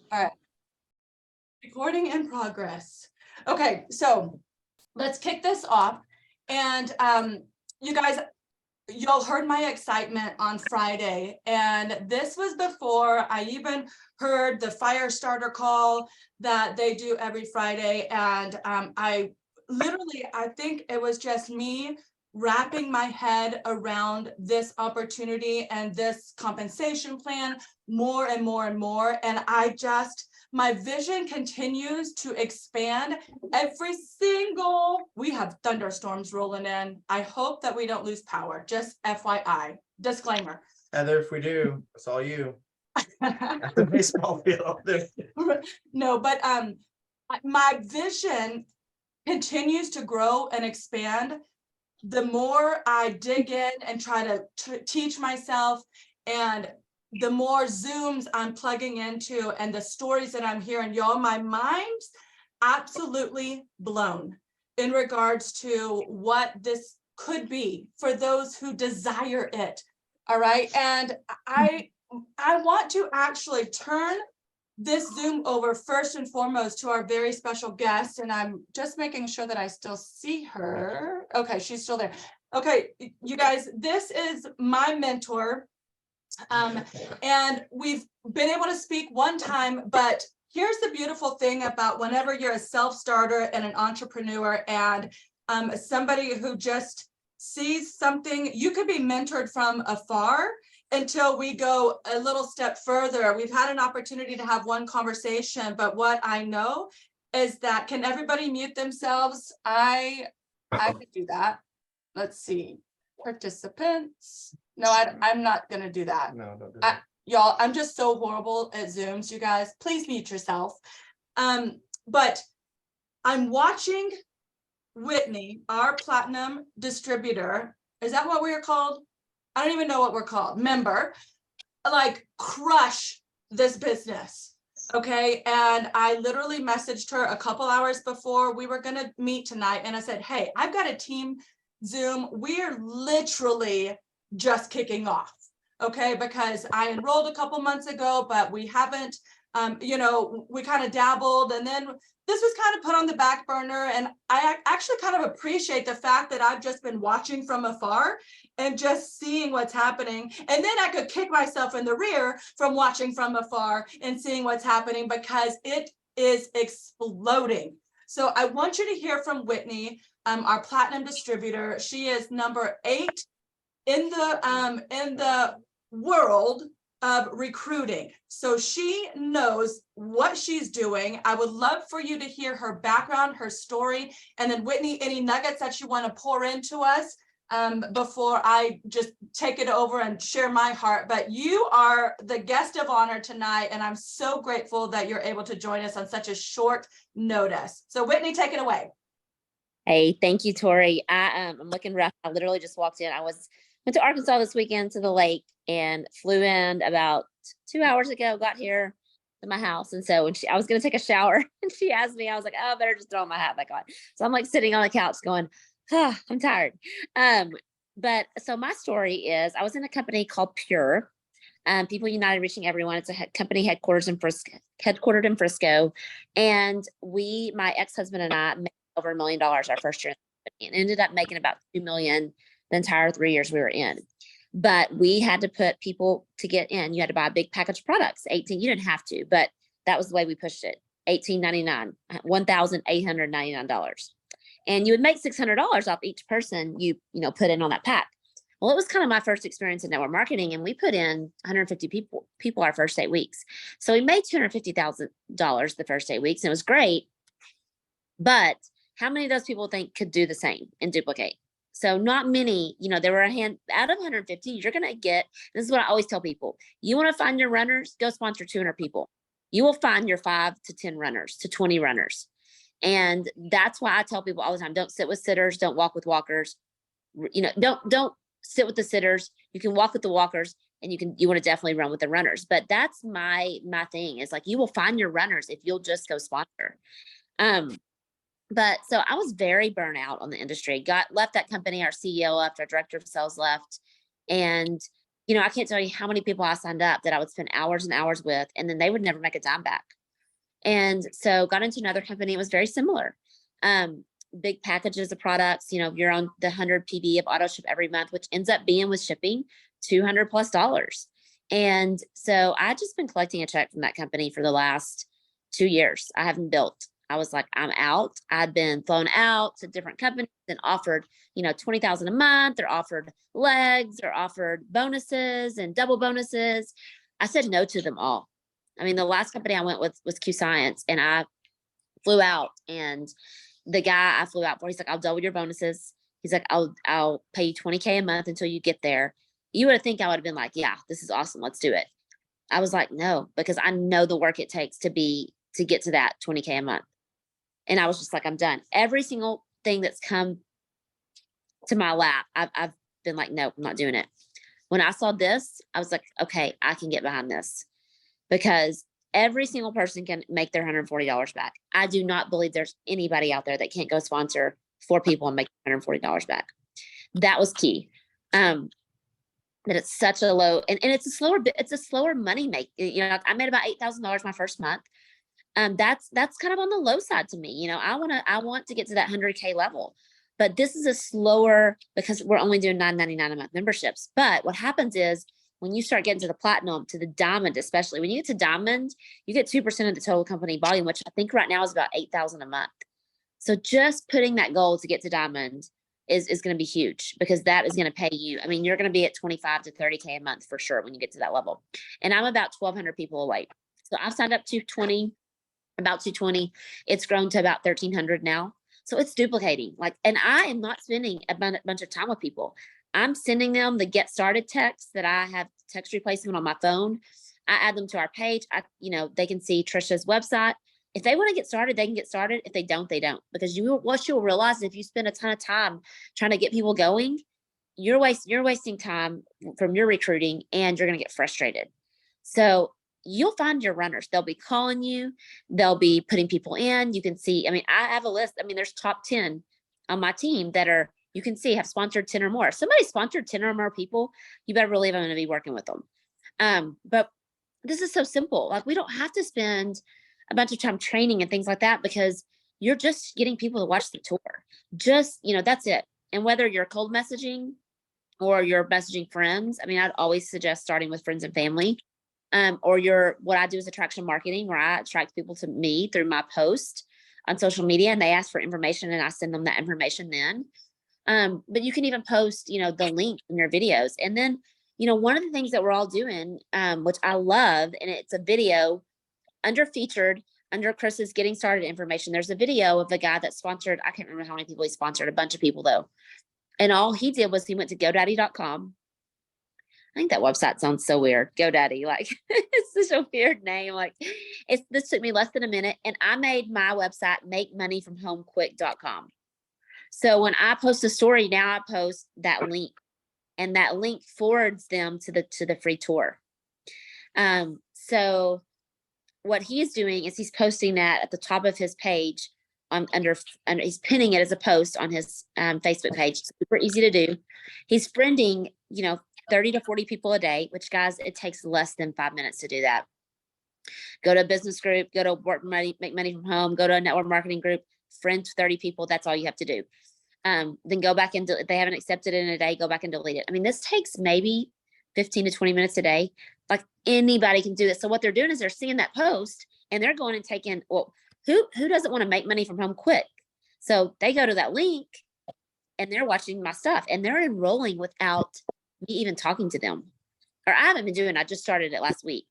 All right, recording in progress. Okay, so let's kick this off. And you guys, y'all heard my excitement on Friday, and this was before I even heard the fire starter call that they do every Friday. And I think it was just me wrapping my head around this opportunity and this compensation plan more and more and more. And my vision continues to expand we have thunderstorms rolling in. I hope that we don't lose power, just FYI, disclaimer. Heather, if we do, it's all you. At the baseball field. No, but my vision continues to grow and expand. The more I dig in and try to teach myself, and the more Zooms I'm plugging into and the stories that I'm hearing, y'all, my mind's absolutely blown in regards to what this could be for those who desire it. All right. And I want to actually turn this Zoom over first and foremost to our very special guest. And I'm just making sure that I still see her. Okay, she's still there. Okay, you guys, this is my mentor. And we've been able to speak one time, but here's the beautiful thing about whenever you're a self-starter and an entrepreneur and somebody who just sees something, you could be mentored from afar until we go a little step further. We've had an opportunity to have one conversation, but what I know is that, can everybody mute themselves? I could do that. Let's see, participants. No, I'm not gonna do that. No, don't do that. Y'all, I'm just so horrible at Zooms, you guys. Please mute yourself. But I'm watching Whitney, our platinum distributor. Is that what we are called? I don't even know what we're called. Member, like, crush this business. Okay. And I literally messaged her a couple hours before we were gonna meet tonight. And I said, hey, I've got a team Zoom. We're literally just kicking off. Okay, because I enrolled a couple months ago, but we haven't, we kind of dabbled, and then this was kind of put on the back burner. And I actually kind of appreciate the fact that I've just been watching from afar and just seeing what's happening. And then I could kick myself in the rear from watching from afar and seeing what's happening, because it is exploding. So I want you to hear from Whitney, our platinum distributor. She is number 8 in the world of recruiting. So she knows what she's doing. I would love for you to hear her background, her story, and then Whitney, any nuggets that you want to pour into us before I just take it over and share my heart. But you are the guest of honor tonight, and I'm so grateful that you're able to join us on such a short notice. So Whitney, take it away. Hey, thank you, Tori. I'm looking rough. I literally just walked in. Went to Arkansas this weekend to the lake and flew in about 2 hours ago, got here to my house. And so when I was going to take a shower and she asked me, I was like, oh, I better just throw my hat back on. So I'm like sitting on the couch going, I'm tired. But so my story is, I was in a company called Pure, People United Reaching Everyone. It's a company headquartered in Frisco. And my ex-husband and I made over $1 million our first year and ended up making about $2 million the entire 3 years we were in. But we had to put people to get in. You had to buy a big package of products. You didn't have to, but that was the way we pushed it. $18.99, $1,899. And you would make $600 off each person you put in on that pack. Well, it was kind of my first experience in network marketing, and we put in 150 people our first 8 weeks. So we made $250,000 the first 8 weeks, and it was great. But how many of those people think could do the same and duplicate? So not many. There were a hand out of 150. You're going to get, this is what I always tell people. You want to find your runners, go sponsor 200 people. You will find your 5 to 10 runners to 20 runners. And that's why I tell people all the time, don't sit with sitters, don't walk with walkers. Don't sit with the sitters. You can walk with the walkers, and you want to definitely run with the runners. But that's my thing, is like, you will find your runners if you'll just go sponsor. But so I was very burnt out on the industry, left that company. Our CEO left, our director of sales left, and you know, I can't tell you how many people I signed up that I would spend hours and hours with, and then they would never make a dime back. And so got into another company. It was very similar. Big packages of products, you know, you're on the 100 PV of auto ship every month, which ends up being with shipping $200+. And so I just been collecting a check from that company for the last 2 years. I haven't built. I was like, I'm out. I'd been flown out to different companies and offered, you know, 20,000 a month. They're offered legs, they're offered bonuses and double bonuses. I said no to them all. I mean, the last company I went with was Q Science, and I flew out, and the guy I flew out for, he's like, I'll double your bonuses. He's like, I'll pay you 20K a month until you get there. You would think I would have been like, yeah, this is awesome. Let's do it. I was like, no, because I know the work it takes to get to that 20K a month. And I was just like, I'm done. Every single thing that's come to my lap, I've been like, no, I'm not doing it. When I saw this, I was like, okay, I can get behind this, because every single person can make their $140 back. I do not believe there's anybody out there that can't go sponsor 4 people and make $140 back. That was key. That it's such a low, and it's a slower money make. You know, I made about $8,000 my first month. That's kind of on the low side to me. You know, I want to get to that 100K level, but this is a slower, because we're only doing $9.99 a month memberships. But what happens is, when you start getting to the platinum, to the diamond, especially when you get to diamond, you get 2% of the total company volume, which I think right now is about 8,000 a month. So just putting that goal to get to diamond is going to be huge, because that is going to pay you. I mean, you're going to be at 25 to 30K a month for sure when you get to that level. And I'm about 1,200 people away. So I've signed up to about 220. It's grown to about 1,300 now. So it's duplicating. Like, and I am not spending a bunch of time with people. I'm sending them the get started text that I have text replacement on my phone. I add them to our page. You know, they can see Trisha's website. If they want to get started, they can get started. If they don't, they don't. Because what you'll realize, if you spend a ton of time trying to get people going, you're wasting time from your recruiting, and you're going to get frustrated. So you'll find your runners. They'll be calling you. They'll be putting people in. You can see, I mean, I have a list. I mean, there's top 10 on my team that are, you can see, have sponsored 10 or more. If somebody sponsored 10 or more people, you better believe I'm going to be working with them. But this is so simple. Like, we don't have to spend a bunch of time training and things like that, because you're just getting people to watch the tour. Just, you know, that's it. And whether you're cold messaging or you're messaging friends, I mean, I'd always suggest starting with friends and family. Or what I do is attraction marketing, where I attract people to me through my post on social media, and they ask for information and I send them that information then. But you can even post, you know, the link in your videos. And then, you know, one of the things that we're all doing, which I love, and it's a video featured under Chris's getting started information. There's a video of the guy that sponsored, I can't remember how many people he sponsored, a bunch of people though. And all he did was he went to GoDaddy.com. I think that website sounds so weird. GoDaddy, like it's such a weird name. Like, this took me less than a minute, and I made my website makemoneyfromhomequick.com. So when I post a story, now I post that link, and that link forwards them to the free tour. So what he's doing is he's posting that at the top of his page under he's pinning it as a post on his Facebook page. Super easy to do. He's friending, you know, 30 to 40 people a day, which, guys, it takes less than 5 minutes to do that. Go to a business group, go to make money from home, go to a network marketing group, friend 30 people. That's all you have to do. Then go back and if they haven't accepted it in a day, go back and delete it. I mean, this takes maybe 15 to 20 minutes a day. Like, anybody can do this. So what they're doing is they're seeing that post and they're going and taking, well, who doesn't want to make money from home quick? So they go to that link and they're watching my stuff, and they're enrolling without me even talking to them. Or I haven't been doing it. I just started it last week.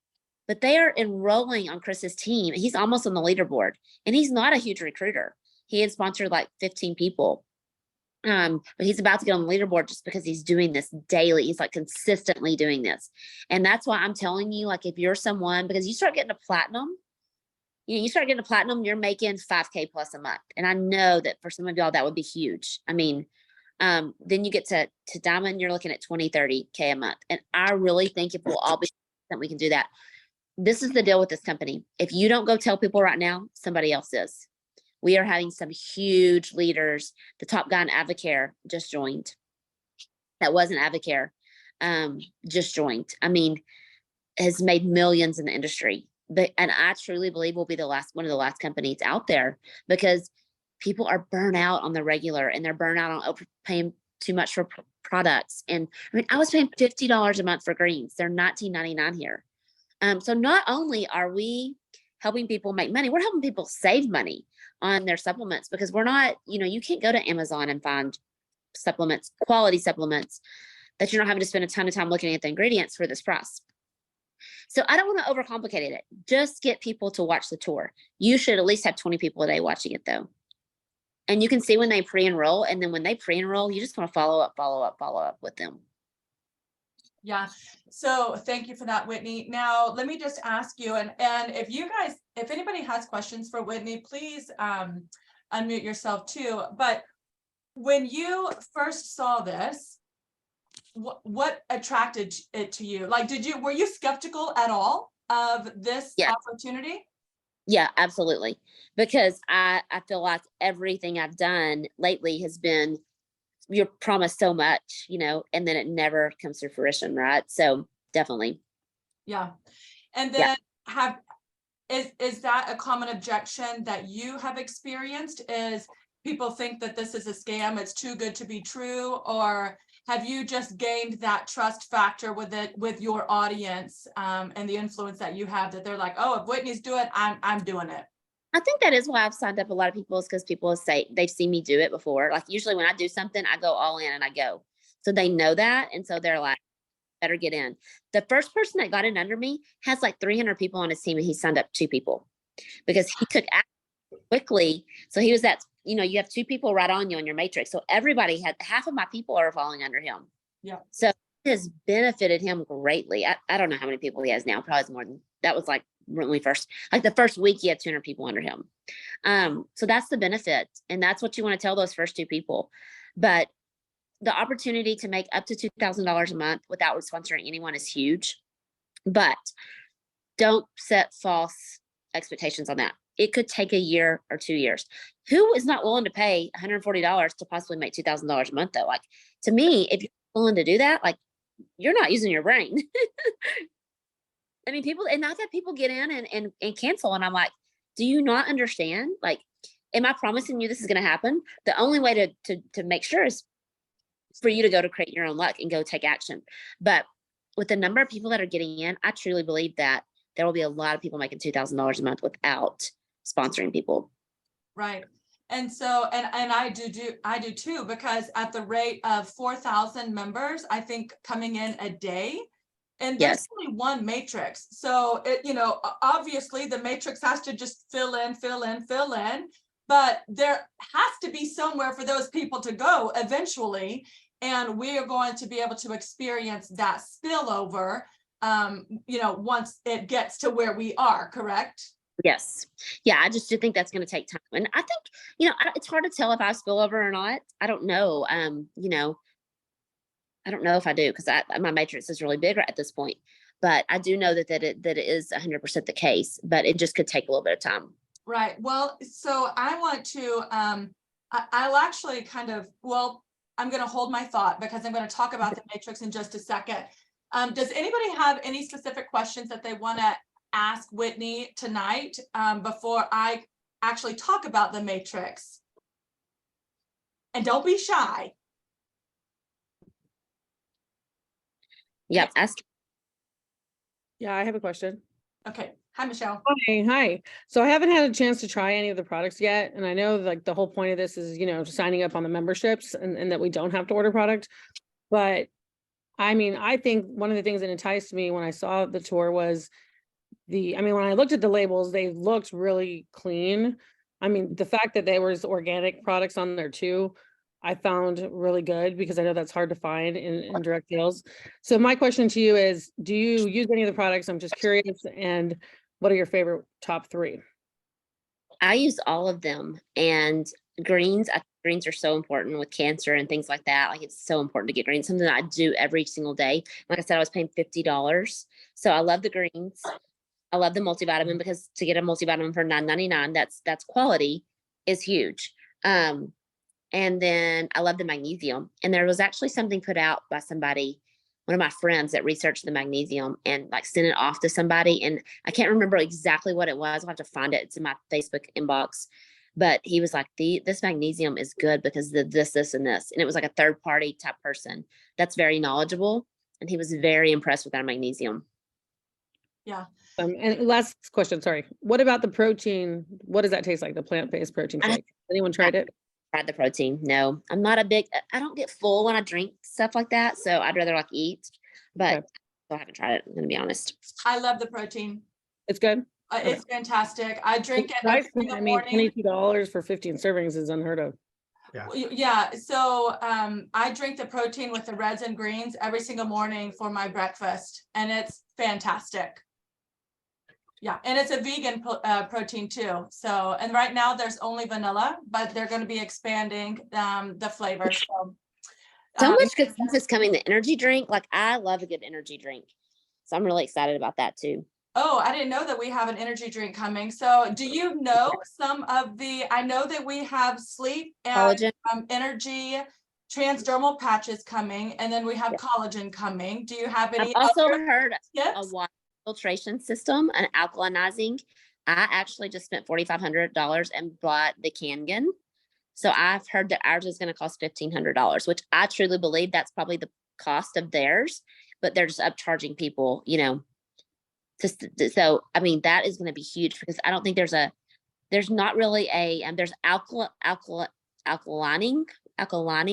But they are enrolling on Chris's team. He's almost on the leaderboard, and he's not a huge recruiter. He had sponsored like 15 people. But he's about to get on the leaderboard just because he's doing this daily. He's like consistently doing this. And that's why I'm telling you, like, if you're someone, because you start getting to platinum, you're making 5K plus a month. And I know that for some of y'all, that would be huge. I mean, then you get to diamond, you're looking at 20, 30K a month. And I really think if we'll all be that we can do that. This is the deal with this company. If you don't go tell people right now, somebody else is. We are having some huge leaders. The top guy in Advocare just joined. That wasn't Advocare. just joined. I mean, has made millions in the industry. But and I truly believe we'll be one of the last companies out there because people are burnt out on the regular and they're burnt out on paying too much for products. And I mean, I was paying $50 a month for greens. They're $19.99 here. So not only are we helping people make money, we're helping people save money on their supplements because we're not, you can't go to Amazon and find supplements, quality supplements that you're not having to spend a ton of time looking at the ingredients for this price. So I don't want to overcomplicate it. Just get people to watch the tour. You should at least have 20 people a day watching it though. And you can see when they pre-enroll. And then when they pre-enroll, you just want to follow up with them. Yeah. So thank you for that, Whitney. Now, let me just ask you, and if anybody has questions for Whitney, please unmute yourself too. But when you first saw this, what attracted it to you? Like, were you skeptical at all of this opportunity? Yeah, absolutely. Because I feel like everything I've done lately has been, you're promised so much, and then it never comes to fruition, right? So definitely. Yeah. And then is that a common objection that you have experienced? Is people think that this is a scam, it's too good to be true? Or have you just gained that trust factor with your audience and the influence that you have, that they're like, oh, if Whitney's doing it, I'm doing it? I think that is why I've signed up a lot of people, is because people say they've seen me do it before. Like usually when I do something, I go all in and I go. So they know that. And so they're like, better get in. The first person that got in under me has like 300 people on his team, and he signed up 2 people because he took action quickly. So he was you have 2 people right on you on your matrix. So everybody half of my people are falling under him. Yeah. So it has benefited him greatly. I don't know how many people he has now, probably more than that. Was like when we first, like the first week he had 200 people under him. So that's the benefit. And that's what you want to tell those first 2 people. But the opportunity to make up to $2,000 a month without sponsoring anyone is huge. But don't set false expectations on that. It could take a year or 2 years. Who is not willing to pay $140 to possibly make $2,000 a month though? Like, to me, if you're willing to do that, like, you're not using your brain. I mean, I've had people get in and cancel. And I'm like, do you not understand? Like, am I promising you this is going to happen? The only way to make sure is for you to go to create your own luck and go take action. But with the number of people that are getting in, I truly believe that there will be a lot of people making $2,000 a month without sponsoring people. Right. And so, and I do too, because at the rate of 4,000 members, I think coming in a day, and there's only one matrix. So obviously the matrix has to just fill in, but there has to be somewhere for those people to go eventually. And we are going to be able to experience that spillover, once it gets to where we are, correct? Yes. Yeah. I just do think that's going to take time. And I think, it's hard to tell if I spill over or not. I don't know. I don't know if I do, because my matrix is really big at this point, but I do know that it is 100% the case, but it just could take a little bit of time. Right. Well, so I want to, I'll actually I'm going to hold my thought, because I'm going to talk about the matrix in just a second. Does anybody have any specific questions that they want to ask Whitney tonight before I actually talk about the matrix? And don't be shy. Yeah, ask. Yeah, I have a question. Okay. Hi, Michelle. Hi. So I haven't had a chance to try any of the products yet. And I know like the whole point of this is, signing up on the memberships and that we don't have to order product. But I mean, I think one of the things that enticed me when I saw the tour was when I looked at the labels, they looked really clean. I mean, the fact that there was organic products on there too, I found really good, because I know that's hard to find in direct sales. So my question to you is, do you use any of the products? I'm just curious. And what are your favorite top 3? I use all of them. And greens are so important with cancer and things like that. Like, it's so important to get greens, something that I do every single day. Like I said, I was paying $50. So I love the greens. I love the multivitamin, because to get a multivitamin for $9.99, that's quality, is huge. And then I love the magnesium. And there was actually something put out by somebody one of my friends that researched the magnesium and like sent it off to somebody. And I can't remember exactly what it was. I'll have to find it. It's in my Facebook inbox. But he was like, this magnesium is good because of this, and this. And it was like a third party type person that's very knowledgeable. And he was very impressed with our magnesium. And last question, sorry. What about the protein? What does that taste like? The plant-based protein I- shake? Anyone tried it? Tried the protein. No, I'm not a big, I don't get full when I drink stuff like that. So I'd rather like eat, but Okay. I haven't tried it. I'm gonna be honest. I love the protein. It's good. It's fantastic. I drink it Price, every single I mean, morning. $22 for 15 servings is unheard of. Yeah, so I drink the protein with the reds and greens every single morning for my breakfast, and it's fantastic. Yeah, and it's a vegan protein too. So, and right now there's only vanilla, but they're going to be expanding the flavor. So much good stuff is coming. The energy drink, like I love a good energy drink. So I'm really excited about that too. Oh, I didn't know that we have an energy drink coming. So do you know some of I know that we have sleep and Collagen. energy transdermal patches coming, and then we have Yeah. collagen coming. Do you have I've any also other heard a tips? water filtration system, an alkalinizing. I actually just spent $4,500 and bought the Kangen. So I've heard that ours is going to cost $1,500, which I truly believe that's probably the cost of theirs, but they're just upcharging people, you know. So I mean that is going to be huge because I don't think there's not really there's alkalining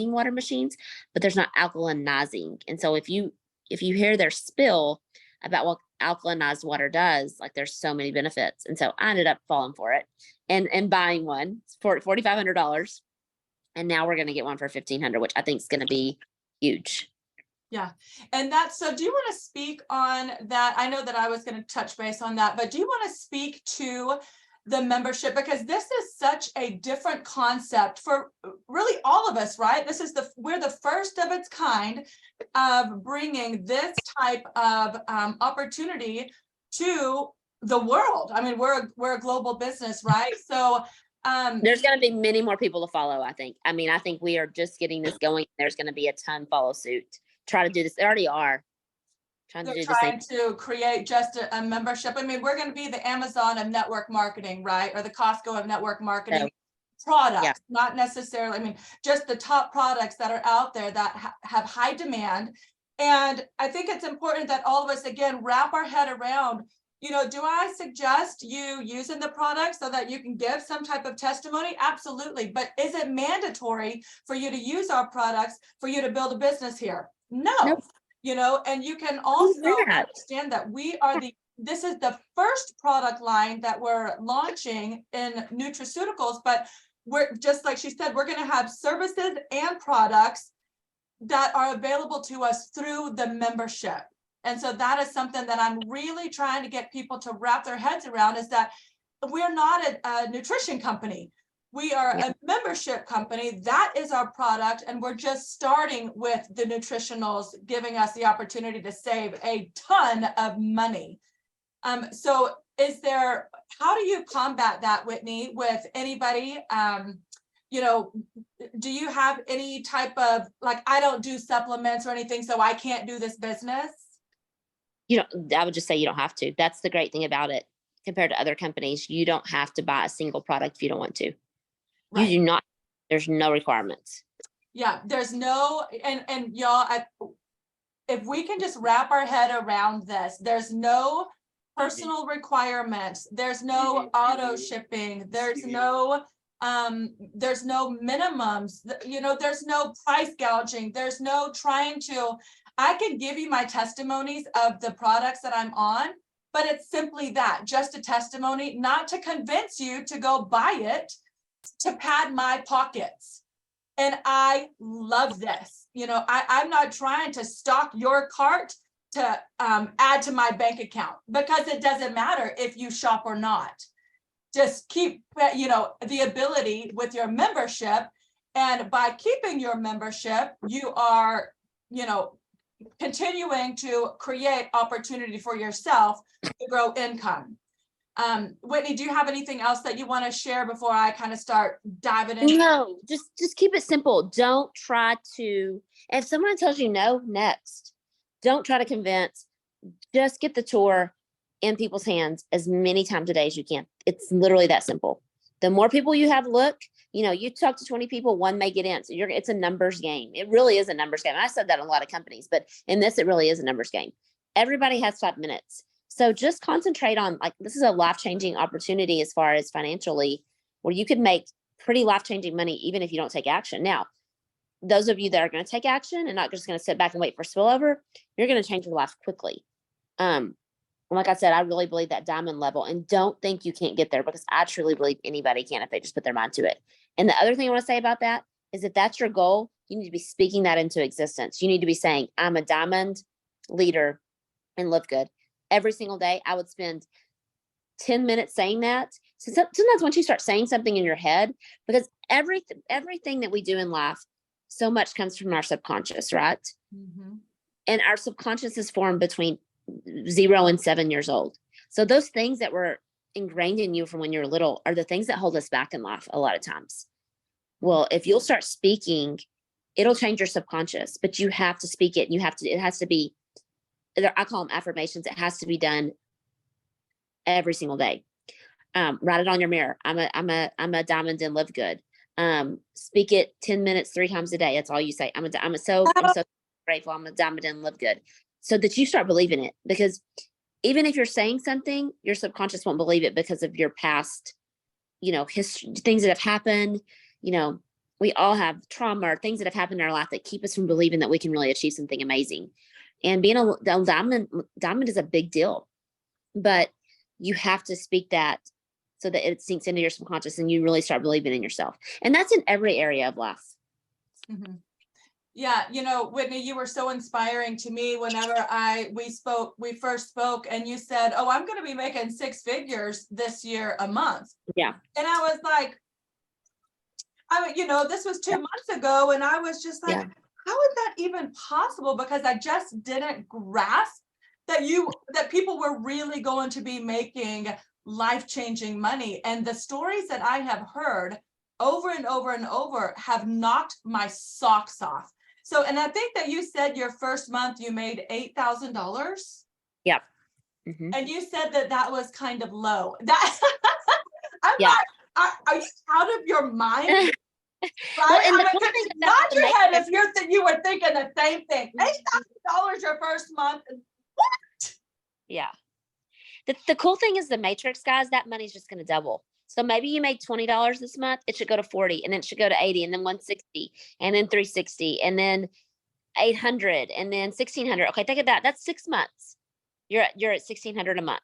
water machines, but there's not alkalinizing. And so if you hear their spill about what alkalinized water does, like there's so many benefits. And so I ended up falling for it and buying one for $4,500. And now we're going to get one for $1,500, which I think is going to be huge. Yeah, and so do you want to speak on that? I know that I was going to touch base on that, but do you want to speak to the membership? Because this is such a different concept for really all of us, right? We're the first of its kind of bringing this type of opportunity to the world. I mean, we're a global business, right? So there's going to be many more people to follow, I think. I mean, I think we are just getting this going. There's going to be a ton follow suit. Try to do this. They already are trying to do the same. To create just a membership. I mean, we're going to be the Amazon of network marketing, right? Or the Costco of network marketing products, not necessarily, I mean, just the top products that are out there that have high demand. And I think it's important that all of us, again, wrap our head around, you know, do I suggest you using the product so that you can give some type of testimony? Absolutely. But is it mandatory for you to use our products for you to build a business here? No. Nope. You know, and you can also that? understand that this is the first product line that we're launching in nutraceuticals, but we're just like she said, we're going to have services and products that are available to us through the membership. And so that is something that I'm really trying to get people to wrap their heads around, is that we're not a nutrition company. We are a membership company. That is our product. And we're just starting with the nutritionals, giving us the opportunity to save a ton of money. So how do you combat that, Whitney, with anybody? You know, do you have any type of, like, I don't do supplements or anything, so I can't do this business? I would just say you don't have to. That's the great thing about it. Compared to other companies, you don't have to buy a single product if you don't want to. Right. You do not. There's no requirements. Yeah, there's no, and y'all, if we can just wrap our head around this, there's no personal requirements. There's no auto shipping. There's no minimums. You know, there's no price gouging. There's no I can give you my testimonies of the products that I'm on, but it's simply that, just a testimony, not to convince you to go buy it, to pad my pockets. And I love this. You know, I'm not trying to stock your cart to add to my bank account, because it doesn't matter if you shop or not. Just keep, you know, the ability with your membership. And by keeping your membership, you are, you know, continuing to create opportunity for yourself to grow income. Whitney, do you have anything else that you want to share before I kind of start diving in? No, just keep it simple. Don't try to, if someone tells you no, next. Don't try to convince, just get the tour in people's hands as many times a day as you can. It's literally that simple. The more people you have look, you talk to 20 people, one may get in. So it's a numbers game. It really is a numbers game. I said that in a lot of companies, but in this, it really is a numbers game. Everybody has 5 minutes. So just concentrate on, like, this is a life-changing opportunity as far as financially, where you could make pretty life-changing money even if you don't take action. Now, those of you that are going to take action and not just going to sit back and wait for spillover, you're going to change your life quickly. Like I said, I really believe that diamond level, and don't think you can't get there, because I truly believe anybody can if they just put their mind to it. And the other thing I want to say about that is, if that's your goal, you need to be speaking that into existence. You need to be saying, I'm a diamond leader and live good. Every single day, I would spend 10 minutes saying that. So sometimes once you start saying something in your head, because everything that we do in life, so much comes from our subconscious, right? Mhm. And our subconscious is formed between 0 and 7 years old. So those things that were ingrained in you from when you're little are the things that hold us back in life a lot of times. Well, if you'll start speaking, it'll change your subconscious, but you have to speak it. It has to be, I call them affirmations. It has to be done every single day. Write it on your mirror. I'm a diamond and live good. Speak it 10 minutes, 3 times a day. That's all you say. I'm so grateful. I'm a diamond and live good. So that you start believing it, because even if you're saying something, your subconscious won't believe it because of your past, history, things that have happened. We all have trauma or things that have happened in our life that keep us from believing that we can really achieve something amazing. And being a diamond is a big deal, but you have to speak that so that it sinks into your subconscious and you really start believing in yourself. And that's in every area of life. Mhm. Yeah, Whitney, you were so inspiring to me whenever we first spoke, and you said, oh, I'm going to be making 6 figures this year a month. Yeah. And I was like, this was 2 months ago, and I was just like, Yeah. how is that even possible? Because I just didn't grasp that people were really going to be making life-changing money. And the stories that I have heard over and over and over have knocked my socks off. So, and I think that you said your first month you made $8,000. Yeah. Mm-hmm. And you said that was kind of low. That I'm Yeah. not. Are you out of your mind? Right? Well, and the cool thing Nod about the your head matrix- if you were thinking the same thing. $8,000 your first month. Yeah. The cool thing is the matrix, guys, that money's just going to double. So maybe you made $20 this month, it should go to 40, and then it should go to 80, and then 160, and then 360, and then 800, and then 1600. Okay, think of that. That's 6 months. You're at 1600 a month.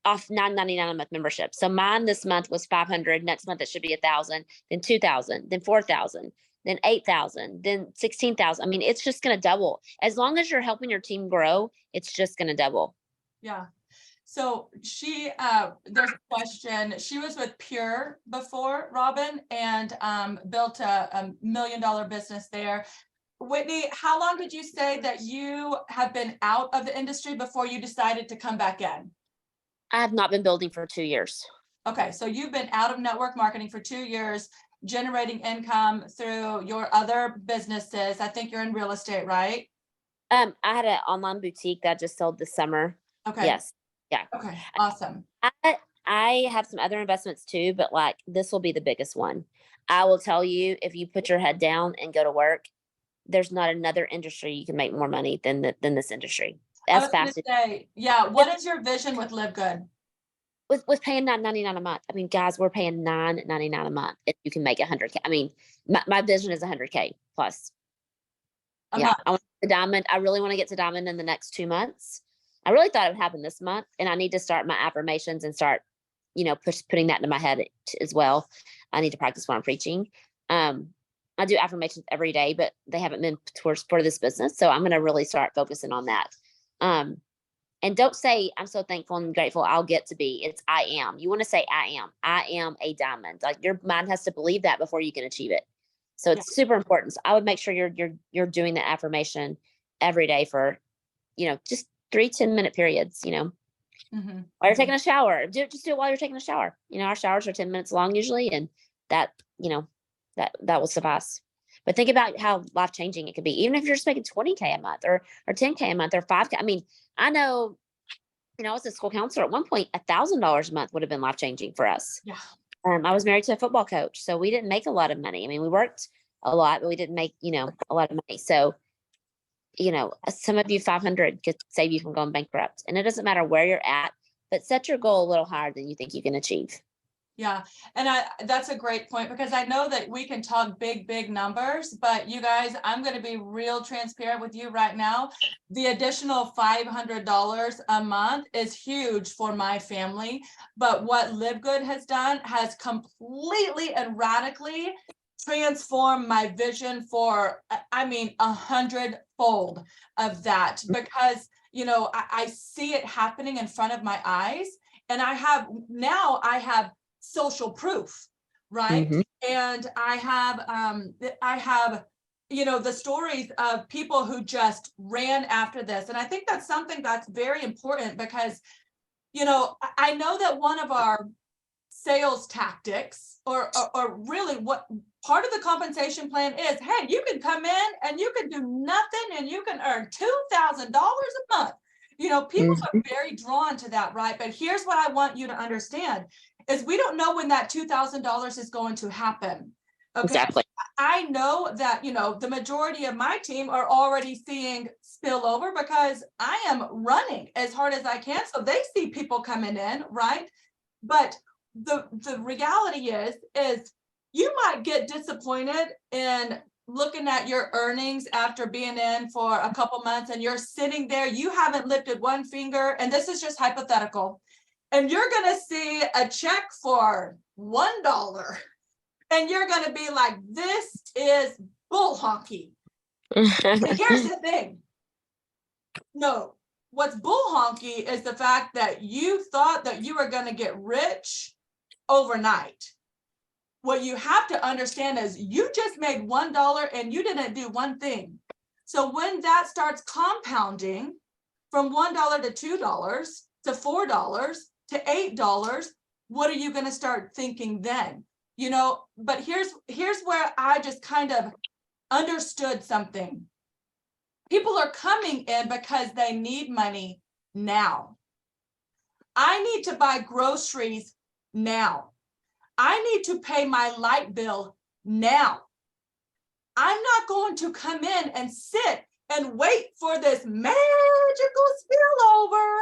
Off $9.99 a month membership. So mine this month was 500. Next month it should be 1,000, then 2,000, then 4,000, then 8,000, then 16,000. I mean, it's just going to double. As long as you're helping your team grow, it's just going to double. Yeah. So there's a question. She was with Pure before, Robin, and built a $1 million business there. Whitney, how long did you say that you have been out of the industry before you decided to come back in? I have not been building for 2 years. Okay, so you've been out of network marketing for 2 years, generating income through your other businesses. I think you're in real estate, right? I had an online boutique that I just sold this summer. Okay. Yes. Yeah. Okay, awesome. I have some other investments too, but like this will be the biggest one. I will tell you, if you put your head down and go to work, there's not another industry you can make more money than this industry. I As was gonna fast as say, yeah, what is your vision with Live Good? with paying $9.99 a month. I mean, guys, we're paying $9.99 a month if you can make 100K. I mean, my vision is 100K plus. A Yeah, month. I want to diamond. I really want to get to diamond in the next 2 months. I really thought it would happen this month, and I need to start my affirmations and start, putting that into my head as well. I need to practice what I'm preaching. I do affirmations every day, but they haven't been for this business. So I'm going to really start focusing on that. And don't say, I'm so thankful and grateful I'll get to be. It's I am. You want to say, I am a diamond. Like your mind has to believe that before you can achieve it. So it's super important. So I would make sure you're doing the affirmation every day for, just 3 10-minute periods, Mm-hmm. while you're taking a shower. Just do it while you're taking a shower. Our showers are 10 minutes long usually, and that, that will suffice. But think about how life-changing it could be, even if you're just making 20K a month or 10K a month or 5K. I mean, I know, I was a school counselor at one point, $1,000 a month would have been life-changing for us. Yeah. I was married to a football coach, so we didn't make a lot of money. I mean, we worked a lot, but we didn't make, a lot of money. So, some of you 500 could save you from going bankrupt. And it doesn't matter where you're at, but set your goal a little higher than you think you can achieve. Yeah, and that's a great point, because I know that we can talk big numbers, but you guys, I'm going to be real transparent with you right now. The additional $500 a month is huge for my family, but what Live Good has done has completely and radically transformed my vision for, 100-fold of that, because I see it happening in front of my eyes, and I have social proof, right? Mhm. And I have the stories of people who just ran after this. And I think that's something that's very important, because I know that one of our sales tactics, or really what part of the compensation plan is, hey, you can come in and you can do nothing and you can earn $2,000 a month. People are very drawn to that, right? But here's what I want you to understand is we don't know when that $2,000 is going to happen. Okay. Exactly. I know that, the majority of my team are already seeing spillover, because I am running as hard as I can. So they see people coming in, right? But the reality is you might get disappointed in looking at your earnings after being in for a couple months, and you're sitting there, you haven't lifted one finger, and this is just hypothetical, and you're going to see a check for $1, and you're going to be like, this is bull honky. Here's the thing. No, what's bull honky is the fact that you thought that you were going to get rich overnight. What you have to understand is you just made $1 and you didn't do one thing. So when that starts compounding from $1 to $2 to $4 to $8, what are you going to start thinking then? But here's where I just kind of understood something. People are coming in because they need money now. I need to buy groceries now. I need to pay my light bill now. I'm not going to come in and sit and wait for this magical spillover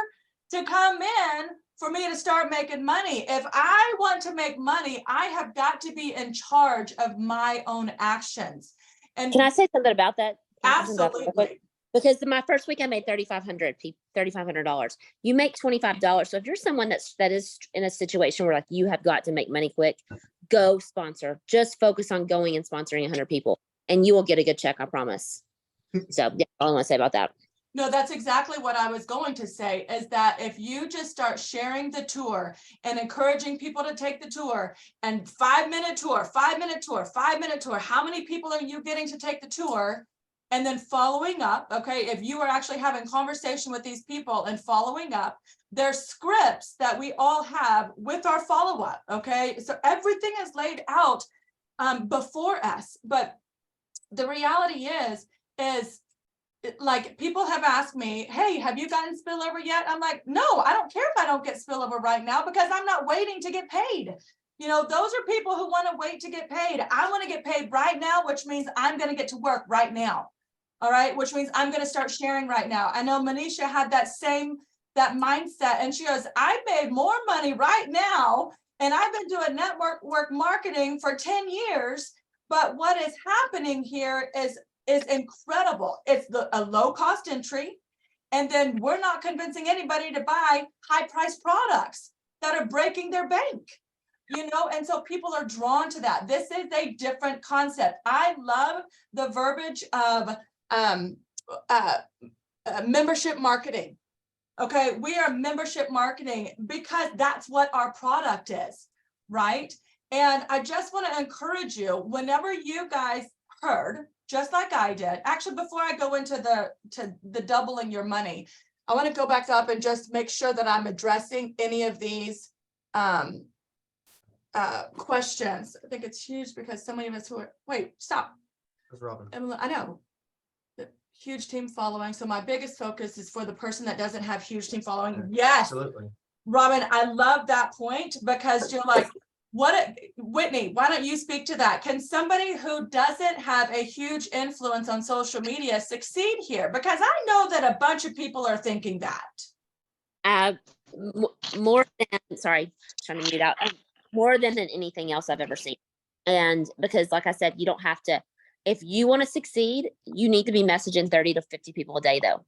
to come in for me to start making money. If I want to make money, I have got to be in charge of my own actions. And Can I say something about that? Can I say something about that real quick? absolutely. Because my first week I made $3,500. You make $25. So if you're someone that is in a situation where like you have got to make money quick, go sponsor. Just focus on going and sponsoring 100 people, and you will get a good check. I promise. So yeah, all I want to say about that. No, that's exactly what I was going to say, is that if you just start sharing the tour and encouraging people to take the tour, and 5-minute tour, 5-minute tour, 5-minute tour, how many people are you getting to take the tour? And then following up, okay, if you are actually having conversation with these people and following up, there's scripts that we all have with our follow-up, okay? So everything is laid out before us. But the reality is like, people have asked me, hey, have you gotten spillover yet? I'm like, no, I don't care if I don't get spillover right now, because I'm not waiting to get paid. Those are people who want to wait to get paid. I want to get paid right now, which means I'm going to get to work right now. All right, which means I'm going to start sharing right now. I know Manisha had that mindset, and she goes, I made more money right now, and I've been doing network marketing for 10 years. But what is happening here is incredible. It's a low cost entry, and then we're not convincing anybody to buy high priced products that are breaking their bank. And so people are drawn to that. This is a different concept. I love the verbiage of membership marketing. Okay, we are membership marketing because that's what our product is, right? And I just want to encourage you, whenever you guys heard, just like I did, actually, before I go into the doubling your money, I want to go back up and just make sure that I'm addressing any of these questions. I think it's huge, because so many of us wait, stop. That's Robin. I know. The huge team following. So my biggest focus is for the person that doesn't have huge team following. Yes, Absolutely. Robin, I love that point because you're like, Whitney, why don't you speak to that? Can somebody who doesn't have a huge influence on social media succeed here? Because I know that a bunch of people are thinking that. More than, sorry, trying to mute out, more than anything else I've ever seen. And because like I said, you don't have to, if you want to succeed, you need to be messaging 30 to 50 people a day though.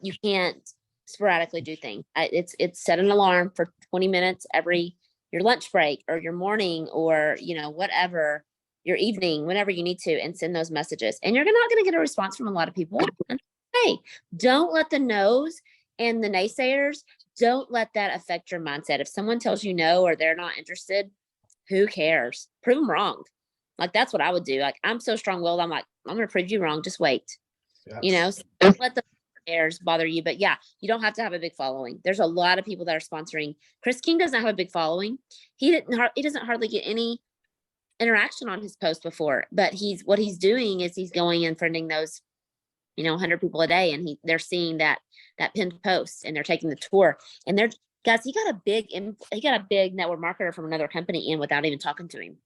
You can't sporadically do things. It's set an alarm for 20 minutes every your lunch break or your morning or whatever, your evening, whenever you need to, and send those messages. And you're not going to get a response from a lot of people. And hey, don't let the no's and the naysayers, don't let that affect your mindset. If someone tells you no or they're not interested, who cares? Prove them wrong. Like that's what I would do. Like I'm so strong-willed. I'm like, I'm going to prove you wrong. Just wait. Yeah. So don't let the airs bother you. But yeah, you don't have to have a big following. There's a lot of people that are sponsoring. Chris King doesn't have a big following. He doesn't hardly get any interaction on his post before, but what he's doing is he's going and friending those 100 people a day, and they're seeing that pinned post, and they're taking the tour, and they're guys, he got a big network marketer from another company in without even talking to him,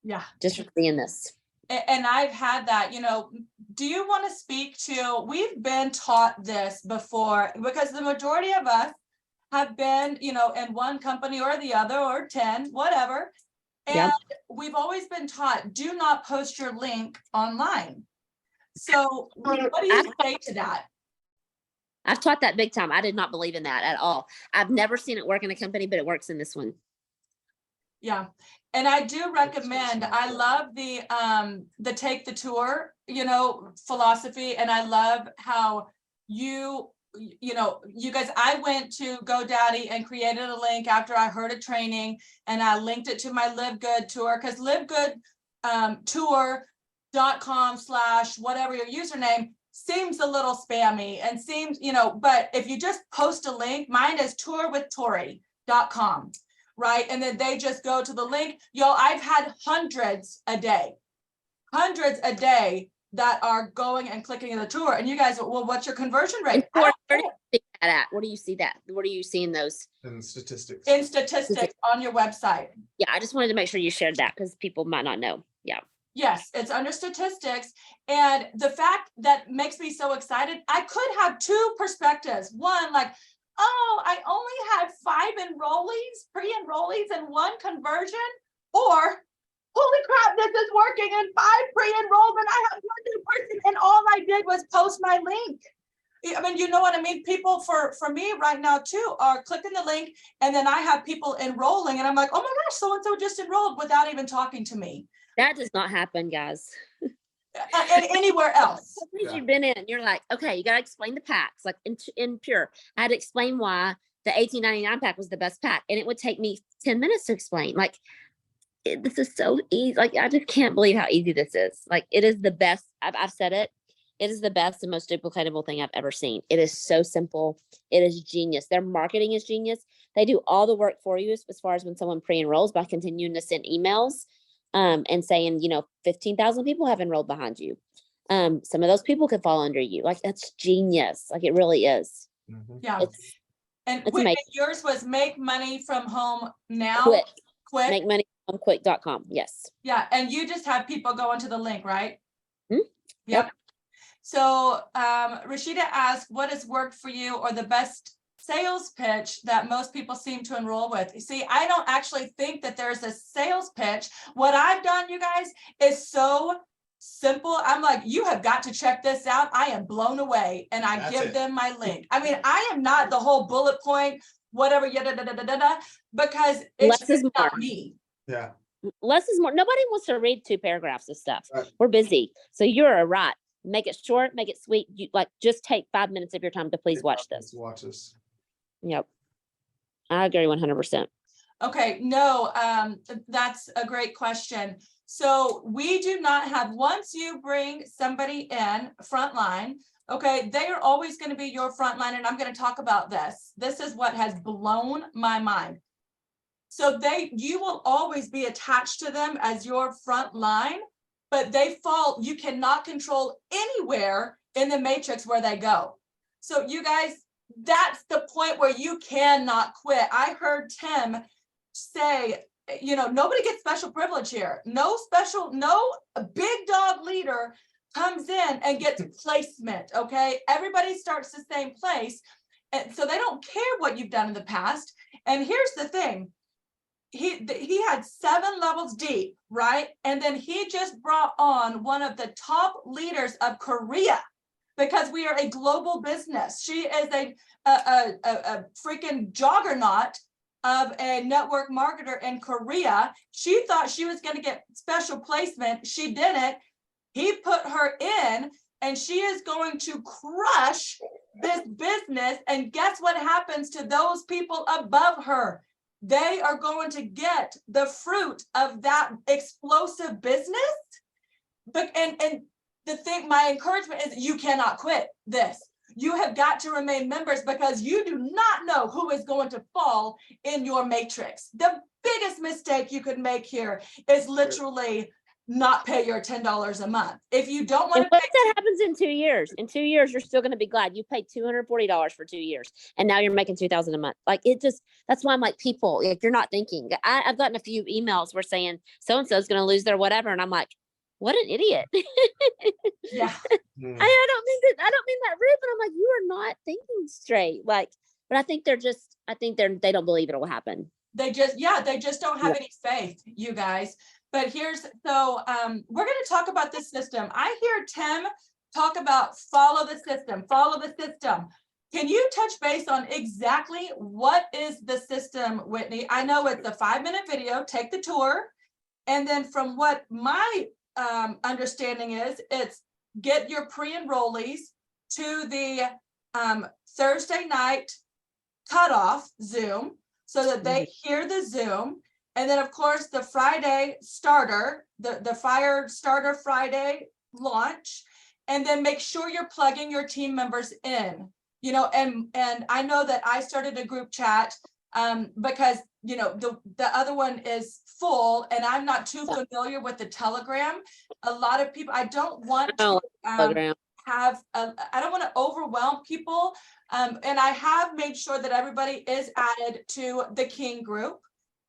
Yeah. just for seeing this. And I've had that, do you want to speak to, we've been taught this before because the majority of us have been, in one company or the other or 10, whatever. And Yep. we've always been taught, do not post your link online. So what do you say to that? I've taught that big time. I did not believe in that at all. I've never seen it work in a company, but it works in this one. Yeah. And I do recommend, I love the take the tour, philosophy. And I love how you guys, I went to GoDaddy and created a link after I heard a training, and I linked it to my Live Good tour, because Live Good tour.com/ whatever your username seems a little spammy and seems, but if you just post a link, mine is tourwithtori.com. right? And then they just go to the link. I've had hundreds a day that are going and clicking in the tour. And you guys, well, what's your conversion rate? Where do you see that at? Where do you see that? Where are you seeing those? And statistics. In statistics on your website. Yeah, I just wanted to make sure you shared that because people might not know. Yeah. Yes, it's under statistics. And the fact that makes me so excited, I could have two perspectives. One, like, oh, I only had 5 pre-enrollees and 1 conversion, or holy crap, this is working, and 5 pre-enrollment, I have 1 new person, and all I did was post my link. I mean, you know what I mean? People for me right now too are clicking the link, and then I have people enrolling, and I'm like, oh my gosh, so-and-so just enrolled without even talking to me. That does not happen, guys. And anywhere else. Yeah. You've been in, you're like, okay, you got to explain the packs. Like in Pure, I had to explain why the $18.99 pack was the best pack. And it would take me 10 minutes to explain. Like, this is so easy. Like, I just can't believe how easy this is. Like, it is the best. I've said it. It is the best and most duplicatable thing I've ever seen. It is so simple. It is genius. Their marketing is genius. They do all the work for you as far as when someone pre-enrolls by continuing to send emails. And saying, 15,000 people have enrolled behind you. Some of those people could fall under you. Like, that's genius. Like, it really is. Mm-hmm. Yeah. And it's yours was make money from home now. Quick. Make money from quick.com. Yes. Yeah. And you just have people go into the link, right? Hmm? Yep. So Rashida asked, what has worked for you, or the best sales pitch that most people seem to enroll with? You see, I don't actually think that there's a sales pitch. What I've done, you guys, is so simple. I'm like, you have got to check this out. I am blown away. And I give them my link. I mean, I am not the whole bullet point, whatever, because it's just not me. Yeah. Less is more. Nobody wants to read 2 paragraphs of stuff. Right. We're busy. So you're right. Make it short, make it sweet. You just take 5 minutes of your time to please watch this. Watch this. Yep. I agree 100%. Okay, no, that's a great question. So we do not have, once you bring somebody in frontline, okay, they are always going to be your frontline. And I'm going to talk about this. This is what has blown my mind. So you will always be attached to them as your front line, but they fall, you cannot control anywhere in the matrix where they go. So you guys, that's the point where you cannot quit. I heard Tim say, you know, nobody gets special privilege here. No big dog leader comes in and gets placement, okay? Everybody starts the same place. And so they don't care what you've done in the past. And here's the thing. He had 7 levels deep, right? And then he just brought on one of the top leaders of Korea, because we are a global business. She is a freaking juggernaut of a network marketer in Korea. She thought she was going to get special placement. She didn't. He put her in, and she is going to crush this business. And guess what happens to those people above her? They are going to get the fruit of that explosive business. But and the thing, my encouragement is, you cannot quit this. You have got to remain members, because you do not know who is going to fall in your matrix. The biggest mistake you could make here is literally not pay your $10 a month. If you don't want And to what pay, if that happens in 2 years? In 2 years, you're still going to be glad you paid $240 for 2 years, and now you're making $2,000 a month. Like, it just, that's why I'm like, people, if you're not thinking, I've gotten a few emails where saying so-and-so is going to lose their whatever. And I'm like, what an idiot. yeah, Hmm. I don't mean that rude, but I'm like, you are not thinking straight. Like, but I think they don't believe it'll happen. they just don't have any faith, you guys. But we're going to talk about this system. I hear Tim talk about follow the system. Can you touch base on exactly what is the system, Whitney? I know it's a 5-minute video, take the tour. And then from what my understanding is, it's get your pre-enrollees to the Thursday night cutoff Zoom so that they hear the Zoom. And then, of course, the Friday starter, the Fire Starter Friday launch, and then make sure you're plugging your team members in, you know, and I know that I started a group chat because, you know, the other one is full, and I'm not too familiar with the Telegram. A lot of people, I don't want to Program. I don't want to overwhelm people. And I have made sure that everybody is added to the King group